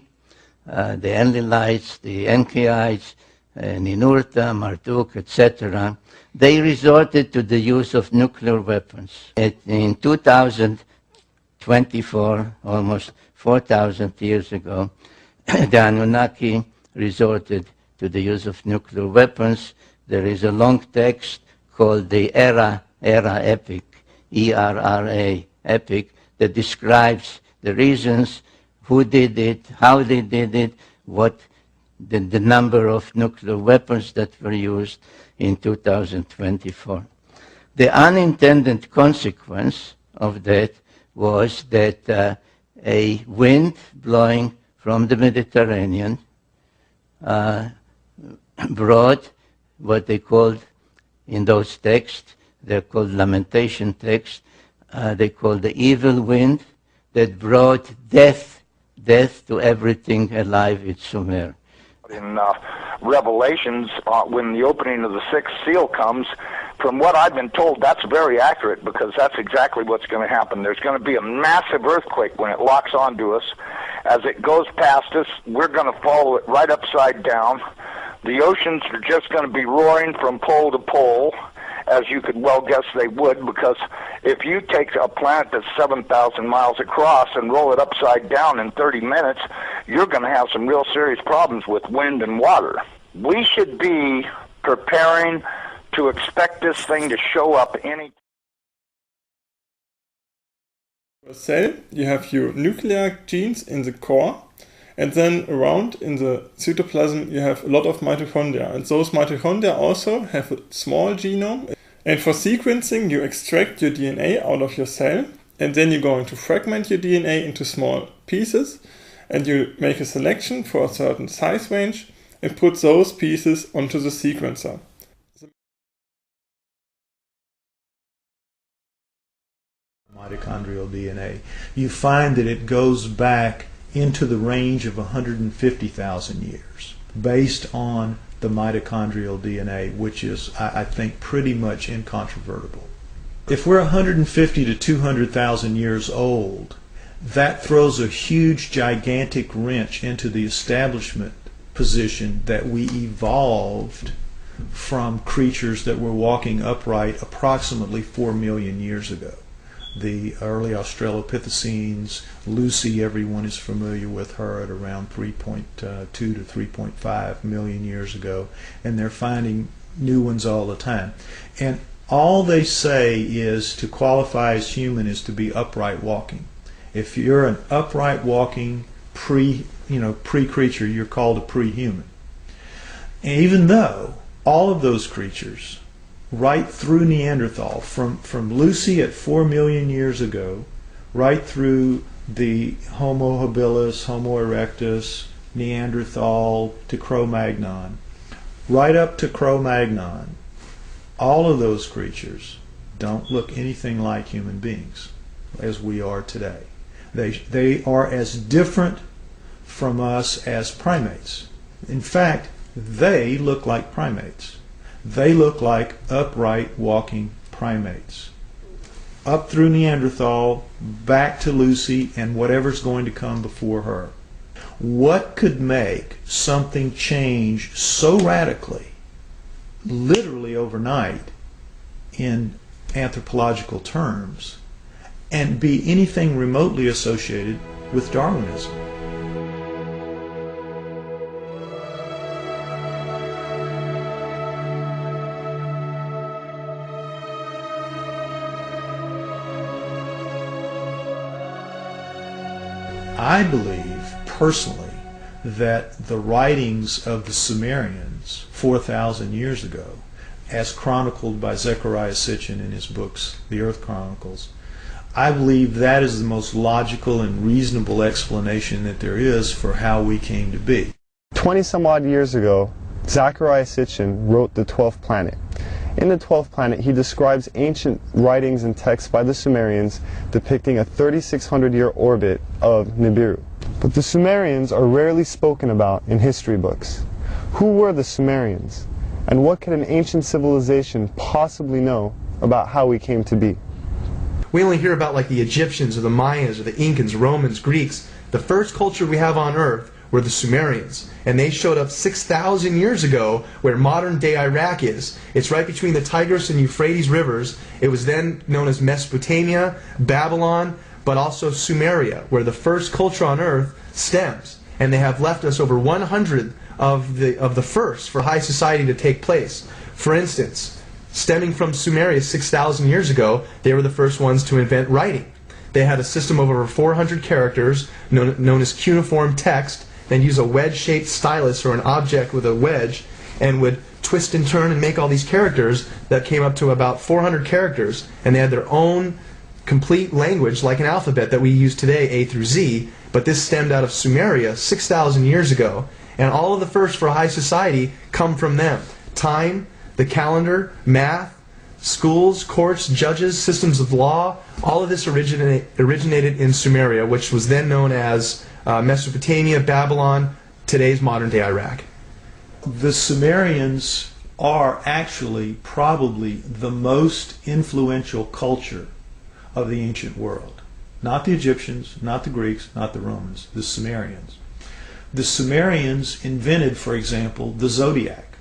the Enlilites, the Enkiites, Ninurta, Marduk, etc., they resorted to the use of nuclear weapons. In 2024, almost 4,000 years ago, the Anunnaki resorted to the use of nuclear weapons. There is a long text called the Era Epic, E-R-R-A, Epic, that describes the reasons, who did it, how they did it, what the number of nuclear weapons that were used in 2024. The unintended consequence of that was that a wind blowing from the Mediterranean brought what they called, in those texts, they're called lamentation texts, they called the evil wind, that brought death to everything alive in Sumer. In Revelations, when the opening of the sixth seal comes, from what I've been told, that's very accurate, because that's exactly what's going to happen. There's going to be a massive earthquake when it locks onto us. As it goes past us, we're going to follow it right upside down. The oceans are just going to be roaring from pole to pole, as you could well guess they would, because if you take a planet that's 7,000 miles across and roll it upside down in 30 minutes, you're going to have some real serious problems with wind and water. We should be preparing to expect this thing to show up any. A cell, you have your nuclear genes in the core, and then around in the cytoplasm you have a lot of mitochondria, and those mitochondria also have a small genome. And for sequencing, you extract your DNA out of your cell, and then you're going to fragment your DNA into small pieces, and you make a selection for a certain size range and put those pieces onto the sequencer. Mitochondrial DNA, you find that it goes back into the range of 150,000 years based on the mitochondrial DNA, which is, I think, pretty much incontrovertible. If we're 150 to 200,000 years old, that throws a huge, gigantic wrench into the establishment position that we evolved from creatures that were walking upright approximately 4 million years ago. The early Australopithecines, Lucy, everyone is familiar with her, at around 3.2 to 3.5 million years ago, and they're finding new ones all the time. And all they say is to qualify as human is to be upright walking. If you're an upright walking pre-creature, you're called a pre-human. And even though all of those creatures, right through Neanderthal, from Lucy at 4 million years ago, right through the Homo habilis, Homo erectus, Neanderthal to Cro-Magnon, right up to Cro-Magnon, all of those creatures don't look anything like human beings as we are today. They are as different from us as primates. In fact, they look like primates. They look like upright walking primates. Up through Neanderthal, back to Lucy, and whatever's going to come before her. What could make something change so radically, literally overnight, in anthropological terms, and be anything remotely associated with Darwinism? I believe, personally, that the writings of the Sumerians 4,000 years ago, as chronicled by Zechariah Sitchin in his books, The Earth Chronicles, I believe that is the most logical and reasonable explanation that there is for how we came to be. 20 some odd years ago, Zechariah Sitchin wrote The 12th Planet. In The 12th Planet, he describes ancient writings and texts by the Sumerians depicting a 3,600-year orbit of Nibiru. But the Sumerians are rarely spoken about in history books. Who were the Sumerians? And what could an ancient civilization possibly know about how we came to be? We only hear about like the Egyptians or the Mayans or the Incans, Romans, Greeks. The first culture we have on Earth were the Sumerians. And they showed up 6,000 years ago where modern-day Iraq is. It's right between the Tigris and Euphrates rivers. It was then known as Mesopotamia, Babylon, but also Sumeria, where the first culture on Earth stems. And they have left us over 100 of the first for high society to take place. For instance, stemming from Sumeria 6,000 years ago, they were the first ones to invent writing. They had a system of over 400 characters known as cuneiform text. They'd use a wedge-shaped stylus or an object with a wedge and would twist and turn and make all these characters that came up to about 400 characters. And they had their own complete language, like an alphabet that we use today, A through Z. But this stemmed out of Sumeria 6,000 years ago. And all of the first for high society come from them. Time, the calendar, math, schools, courts, judges, systems of law, all of this originated in Sumeria, which was then known as Mesopotamia, Babylon, today's modern-day Iraq. The Sumerians are actually probably the most influential culture of the ancient world. Not the Egyptians, not the Greeks, not the Romans, the Sumerians. The Sumerians invented, for example, the zodiac.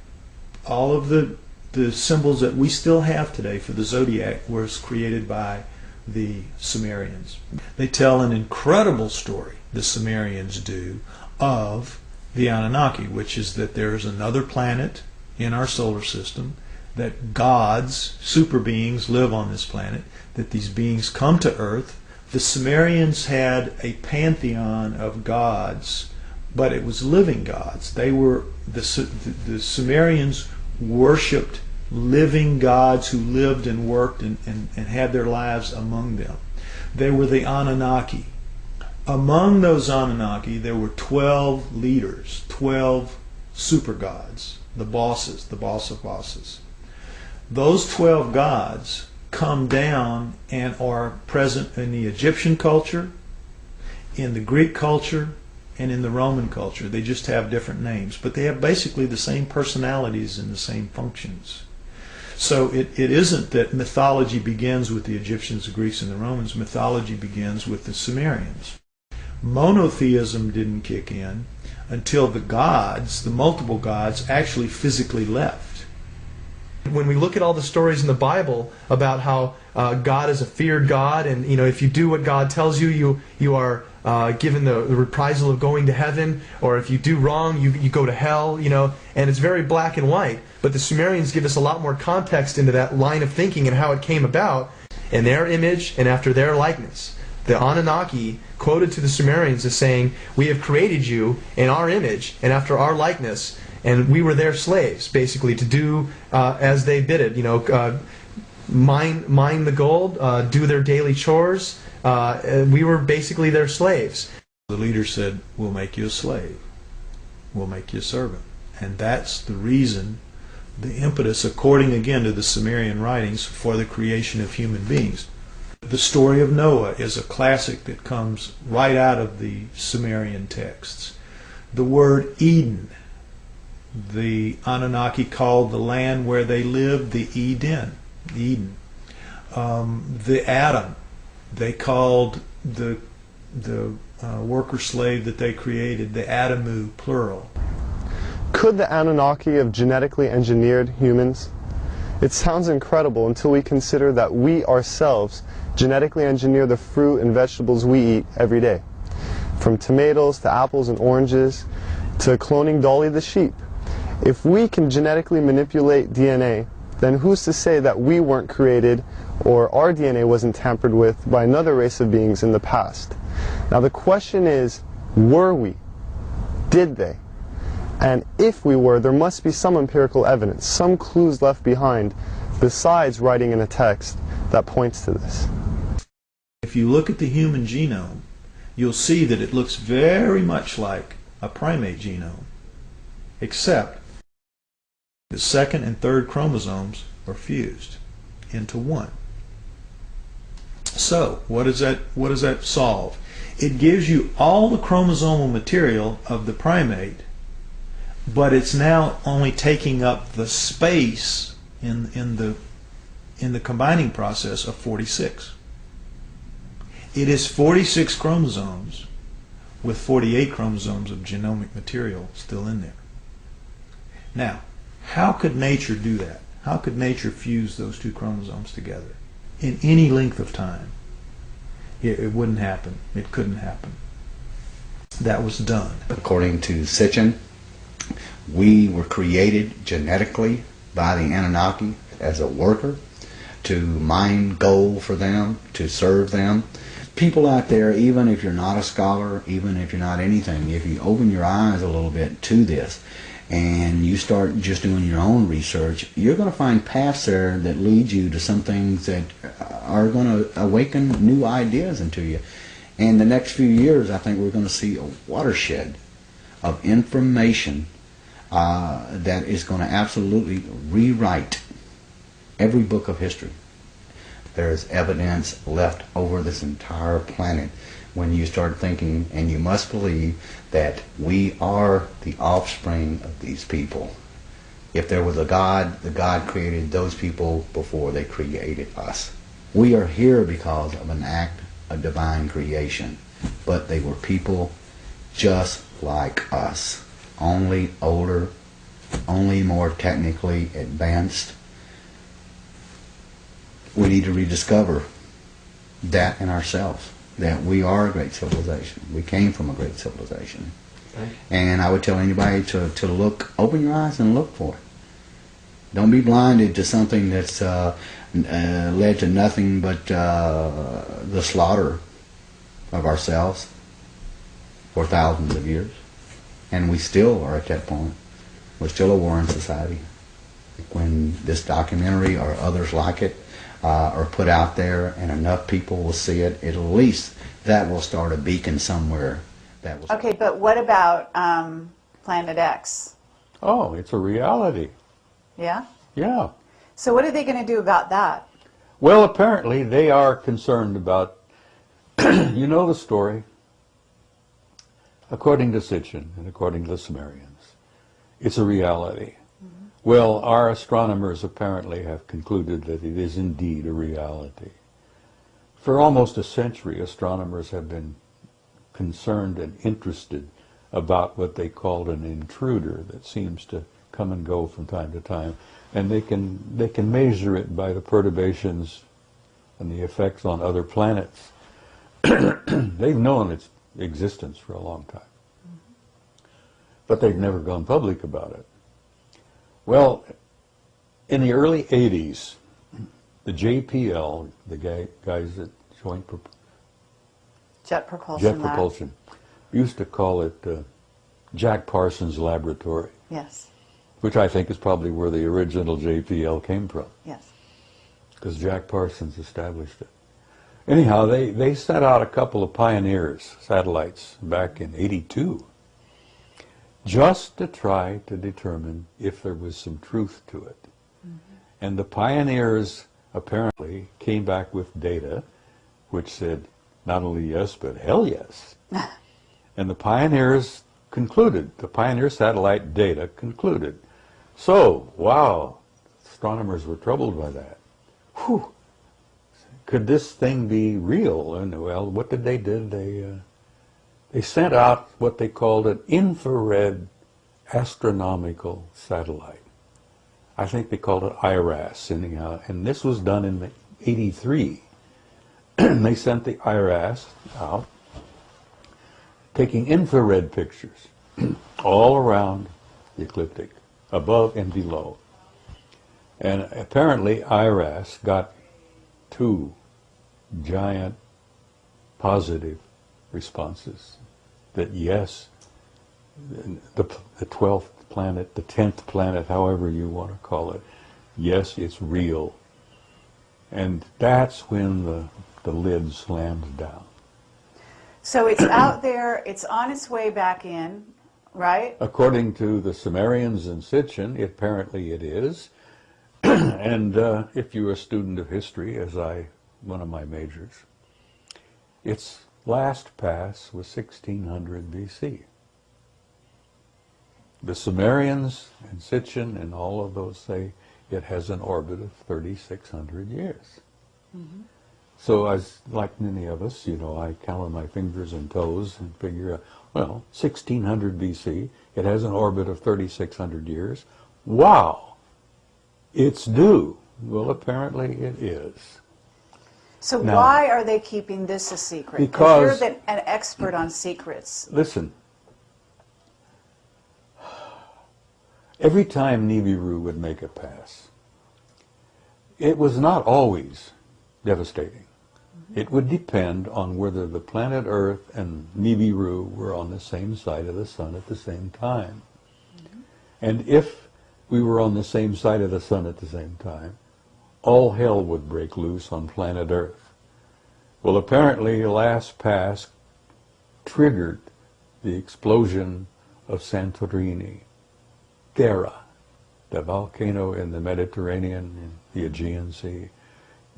All of the symbols that we still have today for the zodiac was created by the Sumerians. They tell an incredible story, the Sumerians do, of the Anunnaki, which is that there is another planet in our solar system, that gods, super beings, live on this planet, that these beings come to Earth. The Sumerians had a pantheon of gods, but it was living gods. They were the Sumerians worshipped living gods who lived and worked and had their lives among them. They were the Anunnaki. Among those Anunnaki, there were 12 leaders, 12 super gods, the bosses, the boss of bosses. Those 12 gods come down and are present in the Egyptian culture, in the Greek culture, and in the Roman culture. They just have different names, but they have basically the same personalities and the same functions. So it isn't that mythology begins with the Egyptians, the Greeks, and the Romans. Mythology begins with the Sumerians. Monotheism didn't kick in until the gods, the multiple gods, actually physically left. When we look at all the stories in the Bible about how God is a feared God, and if you do what God tells you, you are given the reprisal of going to heaven, or if you do wrong, you go to hell, and it's very black and white. But the Sumerians give us a lot more context into that line of thinking and how it came about in their image and after their likeness. The Anunnaki quoted to the Sumerians as saying, "We have created you in our image and after our likeness, and we were their slaves," basically, to do as they bid it. Mine the gold, do their daily chores. We were basically their slaves. The leader said, "We'll make you a slave. We'll make you a servant." And that's the reason, the impetus, according again to the Sumerian writings, for the creation of human beings. The story of Noah is a classic that comes right out of the Sumerian texts. The word Eden, the Anunnaki called the land where they lived the Eden. The Adam, they called the worker slave that they created the Adamu, plural. Could the Anunnaki have genetically engineered humans? It sounds incredible until we consider that we ourselves genetically engineer the fruit and vegetables we eat every day. From tomatoes to apples and oranges to cloning Dolly the sheep. If we can genetically manipulate DNA, then who's to say that we weren't created or our DNA wasn't tampered with by another race of beings in the past? Now the question is, were we? Did they? And if we were, there must be some empirical evidence, some clues left behind, besides writing in a text, that points to this. If you look at the human genome, you'll see that it looks very much like a primate genome, except the second and third chromosomes are fused into one. So, what does that solve? It gives you all the chromosomal material of the primate, but it's now only taking up the space in the combining process of 46. It is 46 chromosomes with 48 chromosomes of genomic material still in there. Now, how could nature do that? How could nature fuse those two chromosomes together in any length of time? It wouldn't happen. It couldn't happen. That was done. According to Sitchin, we were created genetically by the Anunnaki as a worker to mine gold for them, to serve them. People out there, even if you're not a scholar, even if you're not anything, if you open your eyes a little bit to this and you start just doing your own research, you're going to find paths there that lead you to some things that are going to awaken new ideas into you. In the next few years, I think we're going to see a watershed of information that is going to absolutely rewrite every book of history. There's evidence left over this entire planet when you start thinking, and you must believe, that we are the offspring of these people. If there was a God, the God created those people before they created us. We are here because of an act of divine creation, but they were people just like us, only older, only more technically advanced. We need to rediscover that in ourselves, that we are a great civilization. We came from a great civilization. And I would tell anybody to look, open your eyes and look for it. Don't be blinded to something that's led to nothing but the slaughter of ourselves for thousands of years. And we still are at that point. We're still a warring society. When this documentary or others like it are put out there and enough people will see it, at least that will start a beacon somewhere. That will. Okay, but what about Planet X? Oh, it's a reality. Yeah? Yeah. So what are they going to do about that? Well, apparently they are concerned about, you know the story, according to Sitchin and according to the Sumerians, it's a reality. Mm-hmm. Well, our astronomers apparently have concluded that it is indeed a reality. For almost a century, astronomers have been concerned and interested about what they called an intruder that seems to come and go from time to time, and they can measure it by the perturbations and the effects on other planets. They've known its existence for a long time, but they've never gone public about it. Well, in the early 80s, the JPL, the guys at Jet Propulsion, used to call it Jack Parsons Laboratory. Yes. Which I think is probably where the original JPL came from. Yes. Because Jack Parsons established it. Anyhow, they sent out a couple of Pioneers satellites back in '82 just to try to determine if there was some truth to it. Mm-hmm. And the Pioneers apparently came back with data which said not only yes, but hell yes. And the Pioneers concluded, the Pioneer satellite data concluded. So, wow, astronomers were troubled by that. Whew. Could this thing be real? And well, what did they do? They sent out what they called an infrared astronomical satellite. I think they called it IRAS anyhow, and this was done in '83. They sent the IRAS out, taking infrared pictures all around the ecliptic, above and below. And apparently IRAS got 2 giant positive responses that yes, the 12th planet, the 10th planet, however you want to call it, yes, it's real. And that's when the lid slams down. So it's out there, it's on its way back in, right? According to the Sumerians and Sitchin, apparently it is. And if you're a student of history, as one of my majors, its last pass was 1600 BC. The Sumerians and Sitchin and all of those say it has an orbit of 3,600 years. Mm-hmm. So as like many of us, I count on my fingers and toes and figure out, well, 1600 BC, it has an orbit of 3,600 years. Wow, it's due. Well, apparently it is. So now, why are they keeping this a secret? Because you're an expert on secrets. Listen, every time Nibiru would make a pass, it was not always devastating. It would depend on whether the planet Earth and Nibiru were on the same side of the sun at the same time. Mm-hmm. And if we were on the same side of the sun at the same time, all hell would break loose on planet Earth. Well, apparently, last pass triggered the explosion of Santorini, Thera, the volcano in the Mediterranean, in the Aegean Sea,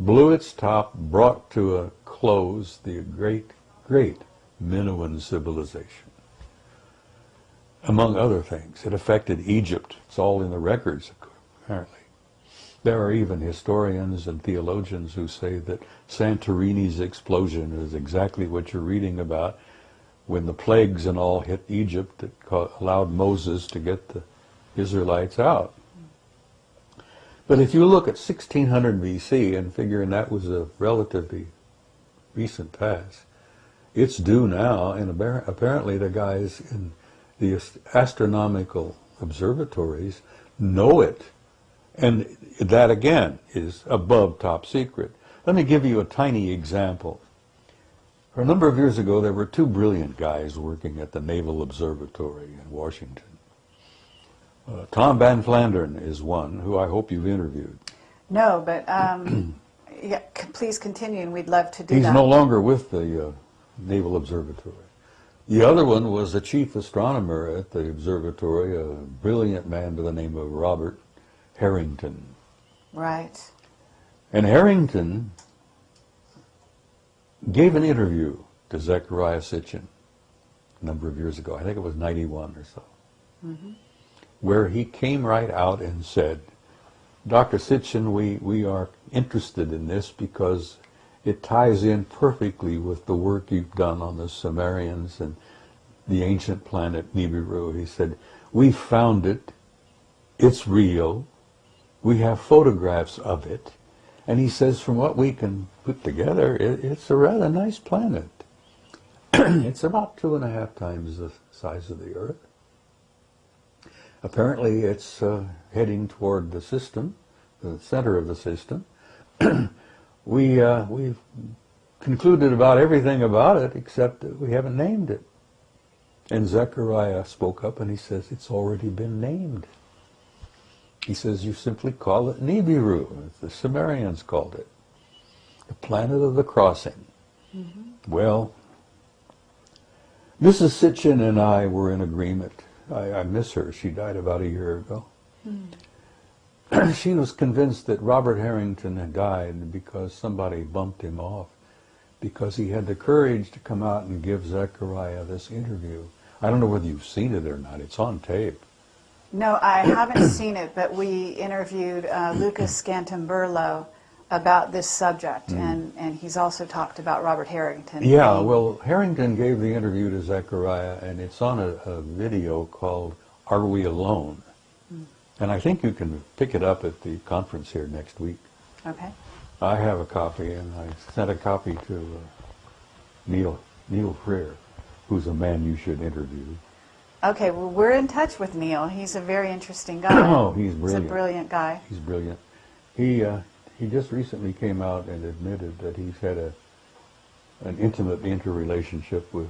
blew its top, brought to a close the great, great Minoan civilization. among other things. It affected Egypt. It's all in the records, apparently. There are even historians and theologians who say that Santorini's explosion is exactly what you're reading about when the plagues and all hit Egypt that allowed Moses to get the Israelites out. But if you look at 1600 BC and figuring that was a relatively recent past, it's due now, and apparently the guys in the astronomical observatories know it. And that, again, is above top secret. Let me give you a tiny example. For a number of years ago, there were two brilliant guys working at the Naval Observatory in Washington. Tom Van Flandern is one, who I hope you've interviewed. No, but yeah, please continue, and we'd love to do that. He's no longer with the Naval Observatory. The other one was the chief astronomer at the observatory, a brilliant man by the name of Robert Harrington. Right. And Harrington gave an interview to Zecharia Sitchin a number of years ago. I think it was 91 or so. Mm-hmm. Where he came right out and said, Dr. Sitchin, we are interested in this because it ties in perfectly with the work you've done on the Sumerians and the ancient planet Nibiru. He said, we found it, it's real, we have photographs of it, and he says from what we can put together, it's a rather nice planet. It's about 2.5 times the size of the Earth. Apparently it's heading toward the system, the center of the system. We've concluded about everything about it except that we haven't named it. And Zecharia spoke up and he says, it's already been named. He says, you simply call it Nibiru, as the Sumerians called it, the planet of the crossing. Mm-hmm. Well, Mrs. Sitchin and I were in agreement. I miss her. She died about a year ago. Mm. She was convinced that Robert Harrington had died because somebody bumped him off, because he had the courage to come out and give Zecharia this interview. I don't know whether you've seen it or not. It's on tape. No, I haven't seen it, but we interviewed Lucas Scantamburlo about this subject, and he's also talked about Robert Harrington. Yeah, well, Harrington gave the interview to Zecharia, and it's on a video called Are We Alone? Mm. And I think you can pick it up at the conference here next week. Okay. I have a copy, and I sent a copy to Neil Freer, who's a man you should interview. Okay, well, we're in touch with Neil. He's a very interesting guy. Oh, he's brilliant. He's a brilliant guy. He's brilliant. He just recently came out and admitted that he's had an intimate interrelationship with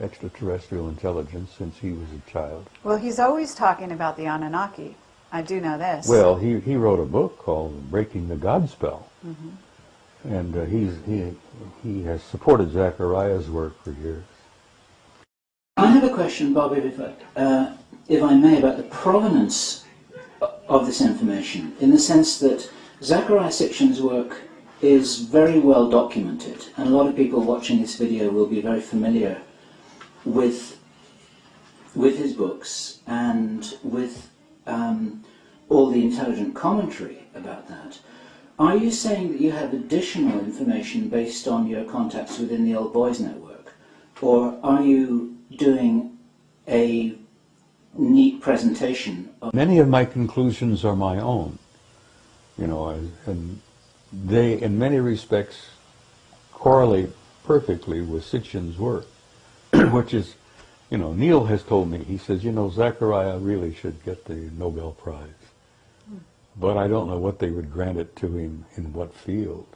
extraterrestrial intelligence since he was a child. Well, he's always talking about the Anunnaki. I do know this. Well, he wrote a book called Breaking the God Spell. Mm-hmm. And he has supported Zechariah's work for years. I have a question, Bob, if I may, about the provenance of this information, in the sense that Zecharia Sitchin's work is very well documented, and a lot of people watching this video will be very familiar with his books and with all the intelligent commentary about that. Are you saying that you have additional information based on your contacts within the Old Boys Network, or are you doing a neat presentation of... Many of my conclusions are my own, and they, in many respects, correlate perfectly with Sitchin's work, which is, Neil has told me, he says, Zecharia really should get the Nobel Prize. But I don't know what they would grant it to him in what field.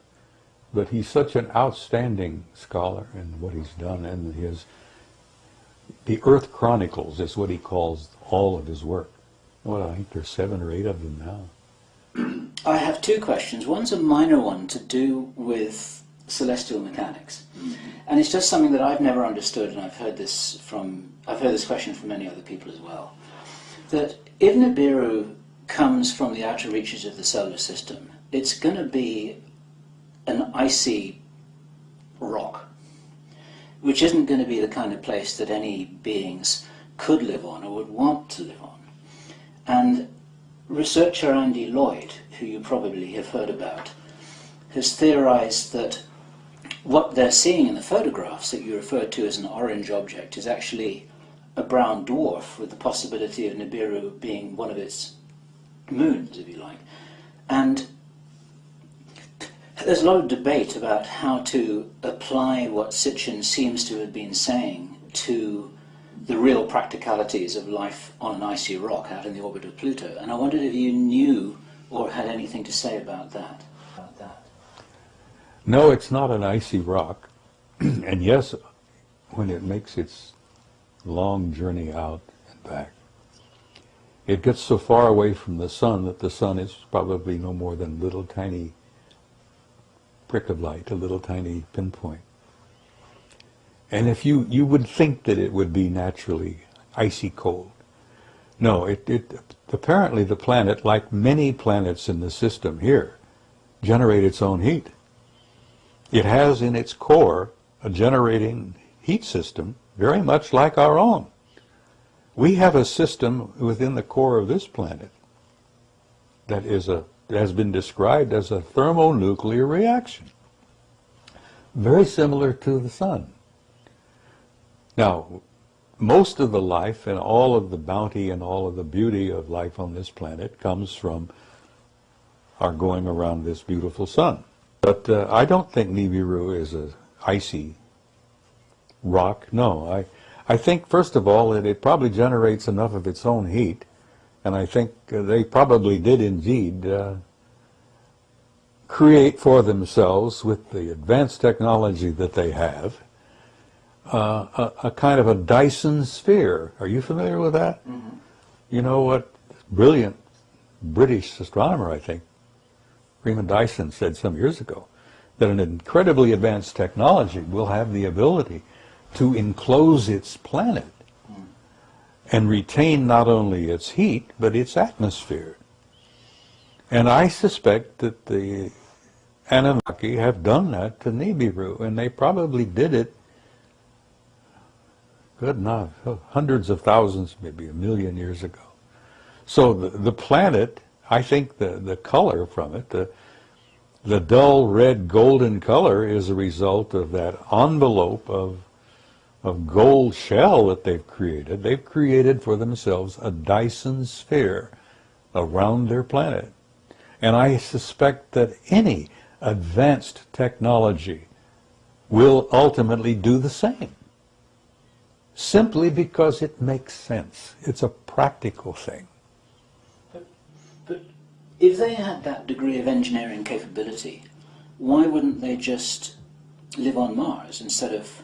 But he's such an outstanding scholar in what he's done, and the Earth Chronicles is what he calls all of his work. Well, I think there's 7 or 8 of them now. I have 2 questions. One's a minor one to do with celestial mechanics. Mm-hmm. And it's just something that I've never understood, and I've heard this question from many other people as well. That if Nibiru comes from the outer reaches of the solar system, it's going to be an icy rock, which isn't going to be the kind of place that any beings could live on or would want to live on. And researcher Andy Lloyd, who you probably have heard about, has theorized that what they're seeing in the photographs that you referred to as an orange object is actually a brown dwarf, with the possibility of Nibiru being one of its moons, if you like. And there's a lot of debate about how to apply what Sitchin seems to have been saying to the real practicalities of life on an icy rock out in the orbit of Pluto. And I wondered if you knew or had anything to say about that. No, it's not an icy rock. And yes, when it makes its long journey out and back, it gets so far away from the sun that the sun is probably no more than a little tiny prick of light, a little tiny pinpoint. And if you would think that it would be naturally icy cold. No, apparently the planet, like many planets in the system here, generate its own heat. It has in its core a generating heat system very much like our own. We have a system within the core of this planet that has been described as a thermonuclear reaction, very similar to the sun. Now, most of the life and all of the bounty and all of the beauty of life on this planet comes from our going around this beautiful sun. But I don't think Nibiru is an icy rock. No, I think, first of all, that it probably generates enough of its own heat, and I think they probably did indeed create for themselves, with the advanced technology that they have, a kind of a Dyson sphere. Are you familiar with that? Mm-hmm. You know what brilliant British astronomer, I think, Freeman Dyson, said some years ago, that an incredibly advanced technology will have the ability to enclose its planet and retain not only its heat, but its atmosphere. And I suspect that the Anunnaki have done that to Nibiru, and they probably did it, good enough, hundreds of thousands, maybe a million years ago. So the planet, I think the color from it, the dull red golden color, is a result of that envelope of gold shell that they've created. They've created for themselves a Dyson sphere around their planet. And I suspect that any advanced technology will ultimately do the same, simply because it makes sense. It's a practical thing. But if they had that degree of engineering capability, why wouldn't they just live on Mars instead of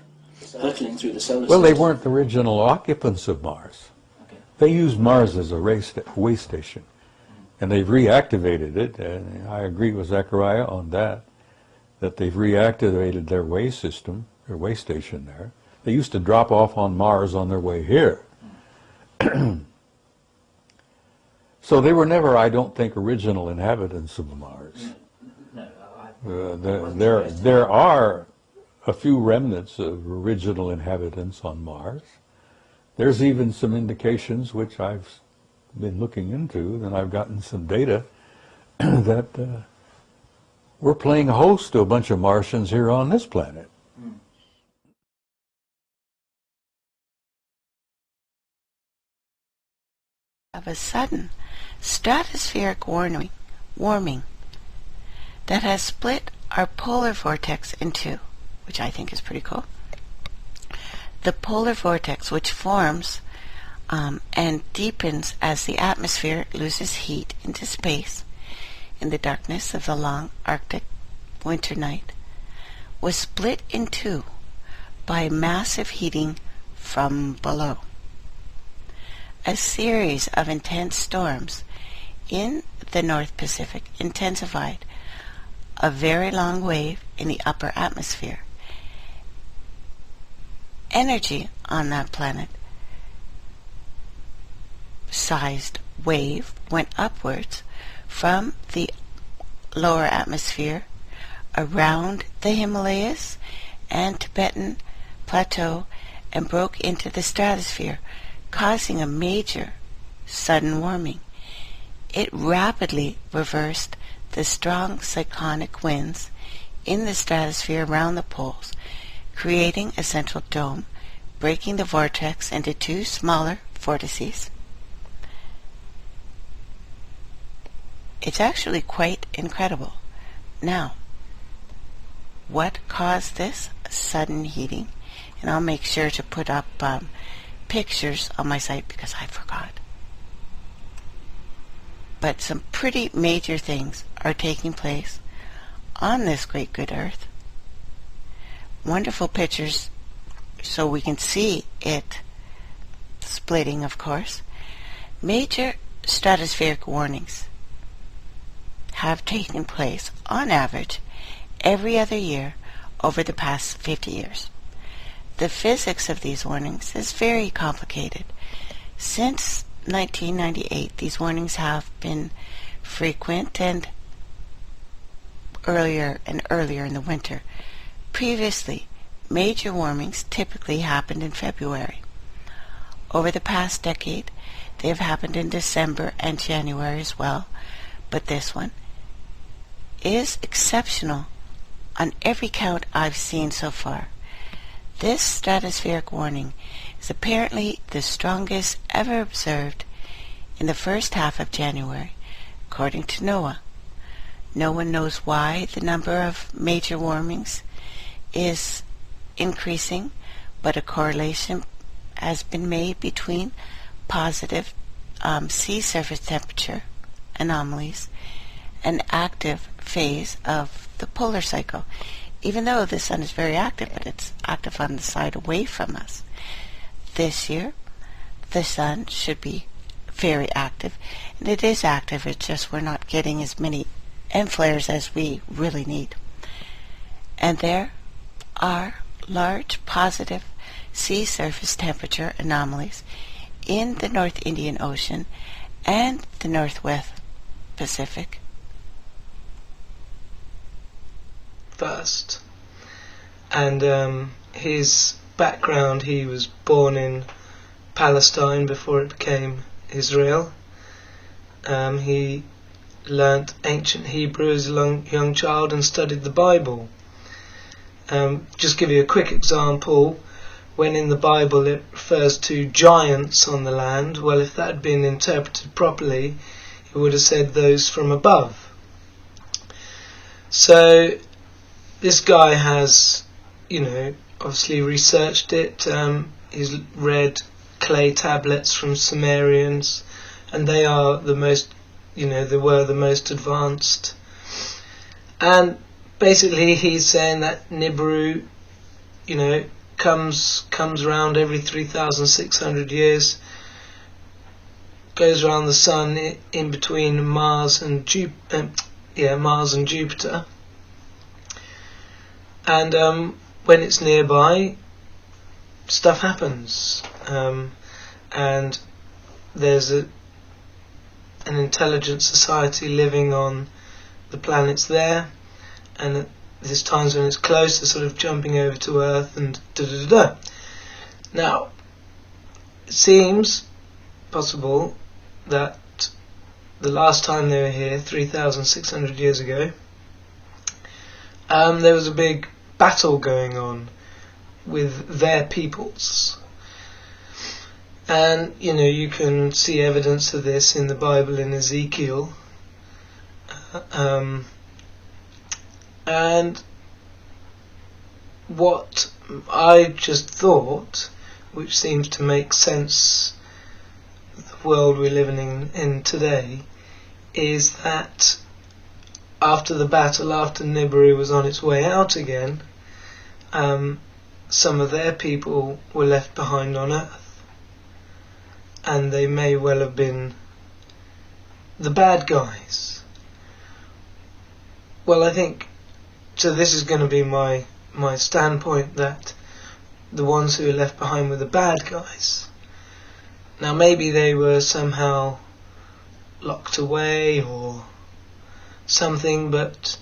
hurtling through the solar system? Well, they weren't the original occupants of Mars. Okay. They used Mars as a way station, and they've reactivated it, and I agree with Zechariah on that they've reactivated their way system, their way station there. They used to drop off on Mars on their way here. So they were never, I don't think, original inhabitants of Mars. There are a few remnants of original inhabitants on Mars. There's even some indications, which I've been looking into, and I've gotten some data, that we're playing host to a bunch of Martians here on this planet. Of a sudden stratospheric warming that has split our polar vortex in two, which I think is pretty cool. The polar vortex, which forms and deepens as the atmosphere loses heat into space in the darkness of the long Arctic winter night, was split in two by massive heating from below. A series of intense storms in the North Pacific intensified a very long wave in the upper atmosphere. Energy on that planet-sized wave went upwards from the lower atmosphere around the Himalayas and Tibetan Plateau and broke into the stratosphere, causing a major sudden warming. It rapidly reversed the strong cyclonic winds in the stratosphere around the poles, creating a central dome, breaking the vortex into two smaller vortices. It's actually quite incredible. Now, what caused this sudden heating? And I'll make sure to put up pictures on my site because I forgot. But some pretty major things are taking place on this great good Earth. Wonderful pictures so we can see it splitting, of course. Major stratospheric warnings have taken place on average every other year over the past 50 years. The physics of these warnings is very complicated. Since 1998, these warnings have been frequent and earlier in the winter. Previously, major warmings typically happened in February. Over the past decade, they have happened in December and January as well, but this one is exceptional on every count I've seen so far. This stratospheric warning is apparently the strongest ever observed in the first half of January, according to NOAA. No one knows why the number of major warmings is increasing, but a correlation has been made between positive sea surface temperature anomalies and active phase of the polar cycle. Even though the sun is very active, but it's active on the side away from us. This year, the sun should be very active, and it is active, it's just we're not getting as many end flares as we really need. And there are large positive sea surface temperature anomalies in the North Indian Ocean and the Northwest Pacific. First, and his background, he was born in Palestine before it became Israel. He learnt ancient Hebrew as a young child and studied the Bible. Just give you a quick example. When in the Bible it refers to giants on the land, well, if that had been interpreted properly, it would have said those from above. So this guy has, obviously researched it. He's read clay tablets from Sumerians, and they are the most, they were the most advanced. And basically he's saying that Nibiru, comes around every 3,600 years, goes around the sun in between Mars and Jupiter. And when it's nearby, stuff happens. And there's an intelligent society living on the planets there, and there's times when it's close, they're sort of jumping over to Earth and da-da-da-da. Now, it seems possible that the last time they were here, 3,600 years ago, there was a big battle going on with their peoples. And, you can see evidence of this in the Bible in Ezekiel. And what I just thought, which seems to make sense of the world we're living in today, is that after the battle, after Nibiru was on its way out again, some of their people were left behind on Earth. And they may well have been the bad guys. Well, I think, so this is going to be my standpoint, that the ones who are left behind were the bad guys. Now maybe they were somehow locked away or something, but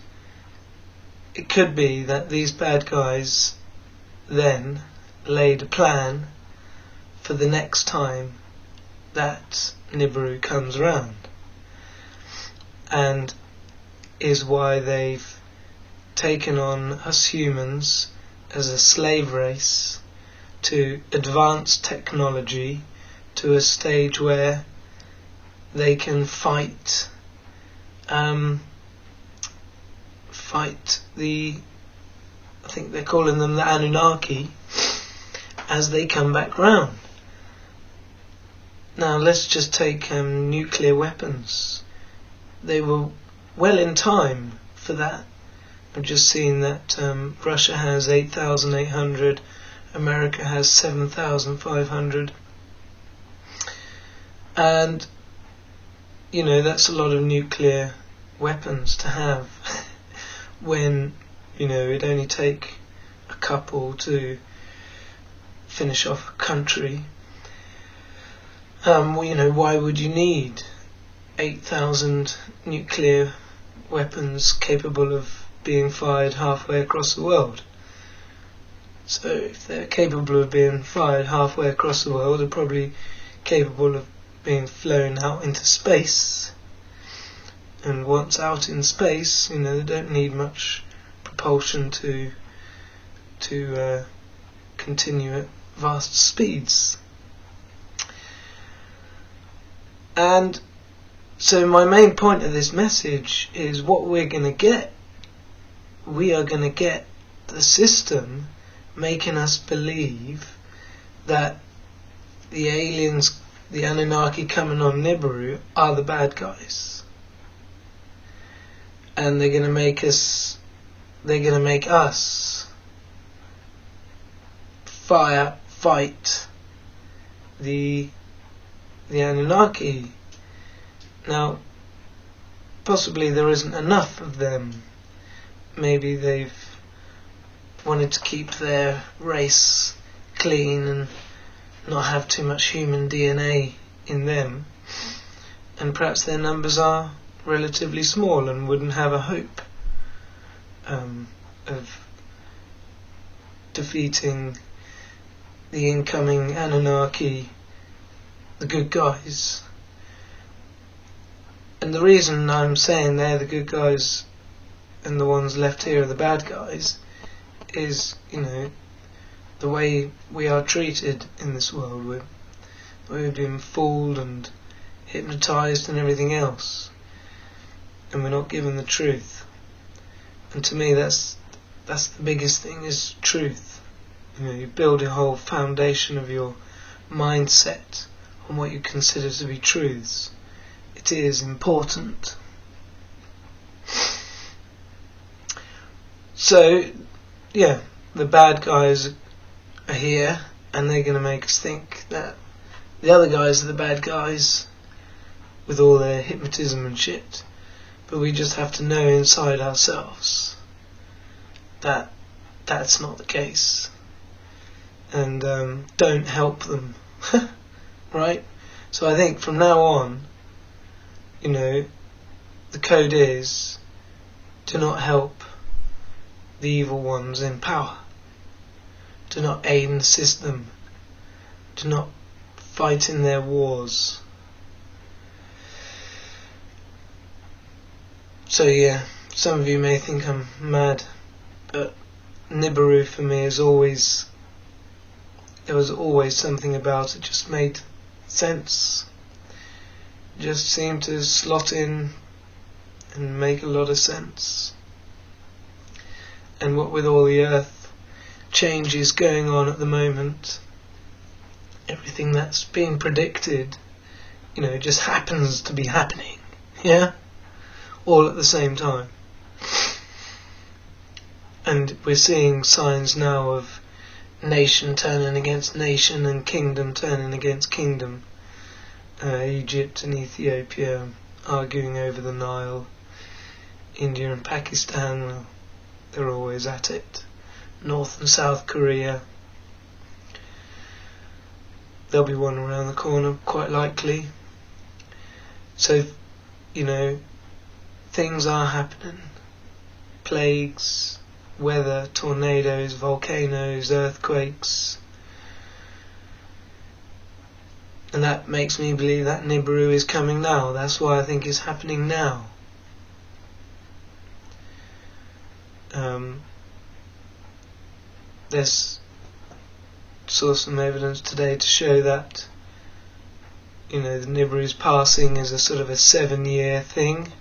it could be that these bad guys then laid a plan for the next time that Nibiru comes around, and is why they've taken on us humans as a slave race to advance technology to a stage where they can fight the, I think they're calling them the Anunnaki, as they come back round. Now let's just take nuclear weapons. They were well in time for that. I've just seen that Russia has 8,800, America has 7,500, and you know, that's a lot of nuclear weapons to have when, you know, it'd only take a couple to finish off a country. Well, you know, why would you need 8,000 nuclear weapons capable of being fired halfway across the world? So if they're capable of being fired halfway across the world, they're probably capable of being flown out into space. And once out in space, you know, they don't need much propulsion to continue at vast speeds. And so my main point of this message is what we're going to get. We are going to get the system making us believe that the aliens, the Anunnaki coming on Nibiru, are the bad guys. And they're going to make us fight the Anunnaki. Now, possibly there isn't enough of them. Maybe they've wanted to keep their race clean and not have too much human DNA in them, and perhaps their numbers are relatively small and wouldn't have a hope of defeating the incoming Anunnaki, the good guys. And the reason I'm saying they're the good guys and the ones left here are the bad guys is, you know, the way we are treated in this world. We've been fooled and hypnotized and everything else, and we're not given the truth. And to me, that's the biggest thing, is truth. You know, you build a whole foundation of your mindset on what you consider to be truths. It is important. So, yeah, the bad guys are here, and they're going to make us think that the other guys are the bad guys with all their hypnotism and shit. But we just have to know inside ourselves that that's not the case. And don't help them. Right? So I think from now on, you know, the code is do not help the evil ones in power. Do not aid and assist them. Do not fight in their wars. So yeah, some of you may think I'm mad, but Nibiru for me is always, there was always something about it just made sense. Just seemed to slot in and make a lot of sense. And what with all the earth changes going on at the moment, everything that's being predicted, you know, just happens to be happening. Yeah? All at the same time. And we're seeing signs now of nation turning against nation and kingdom turning against kingdom. Egypt and Ethiopia arguing over the Nile. India and Pakistan, well, they're always at it. North and South Korea. There'll be one around the corner, quite likely. So, you know, things are happening. Plagues, weather, tornadoes, volcanoes, earthquakes. And that makes me believe that Nibiru is coming now. That's why I think it's happening now. There's saw some evidence today to show that, you know, the Nibiru's passing is a sort of a 7-year thing.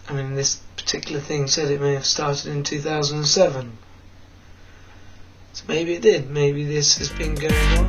I mean, this particular thing said it may have started in 2007. So maybe it did. Maybe this has been going on.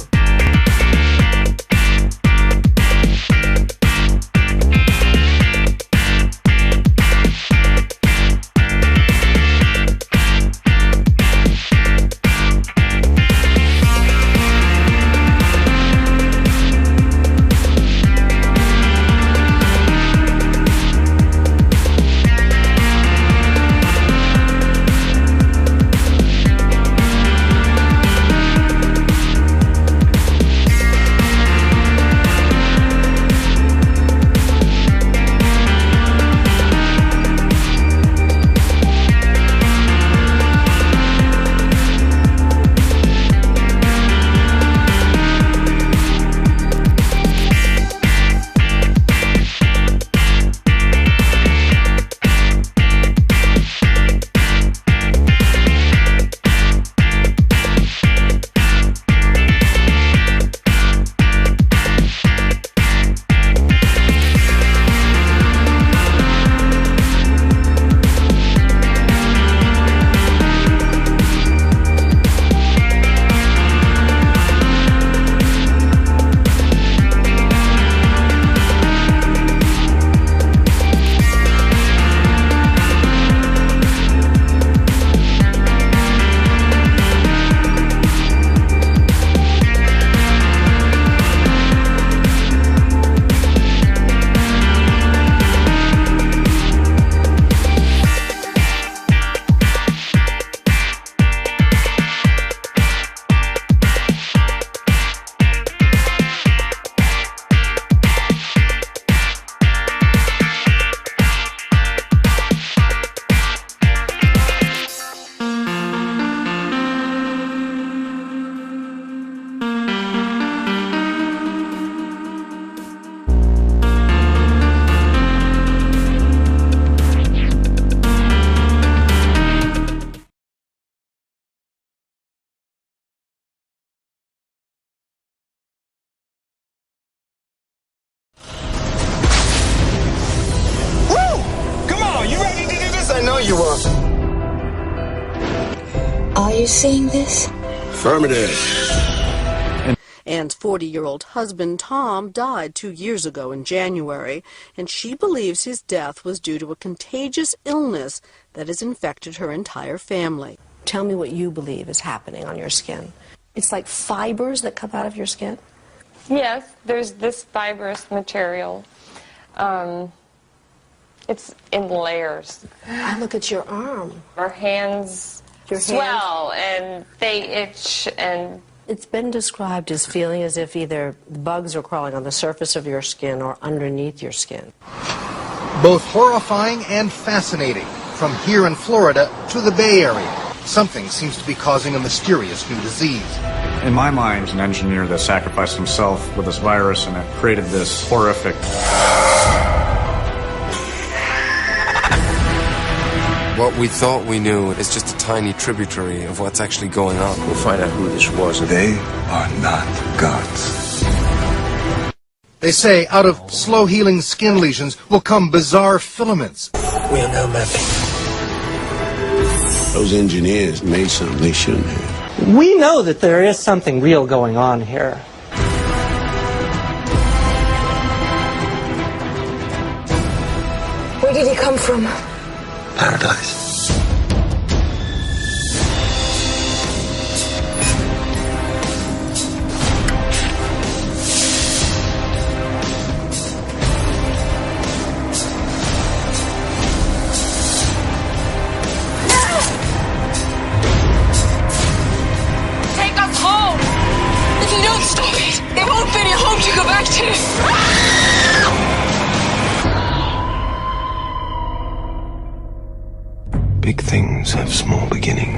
I know you are. Are you seeing this? Affirmative. Anne's 40-year-old husband, Tom, died 2 years ago in January, and she believes his death was due to a contagious illness that has infected her entire family. Tell me what you believe is happening on your skin. It's like fibers that come out of your skin? Yes, there's this fibrous material. It's in layers. I look at your arm. Our hands swell and they itch and... It's been described as feeling as if either bugs are crawling on the surface of your skin or underneath your skin. Both horrifying and fascinating. From here in Florida to the Bay Area, something seems to be causing a mysterious new disease. In my mind, an engineer that sacrificed himself with this virus and it created this horrific... What we thought we knew is just a tiny tributary of what's actually going on. We'll find out who this was. They are not gods. They say out of slow-healing skin lesions will come bizarre filaments. We have no method. Those engineers made something they shouldn't have. We know that there is something real going on here. Where did he come from? Paradise. Take us home! If you don't stop it, there won't be any home to go back to! Big things have small beginnings.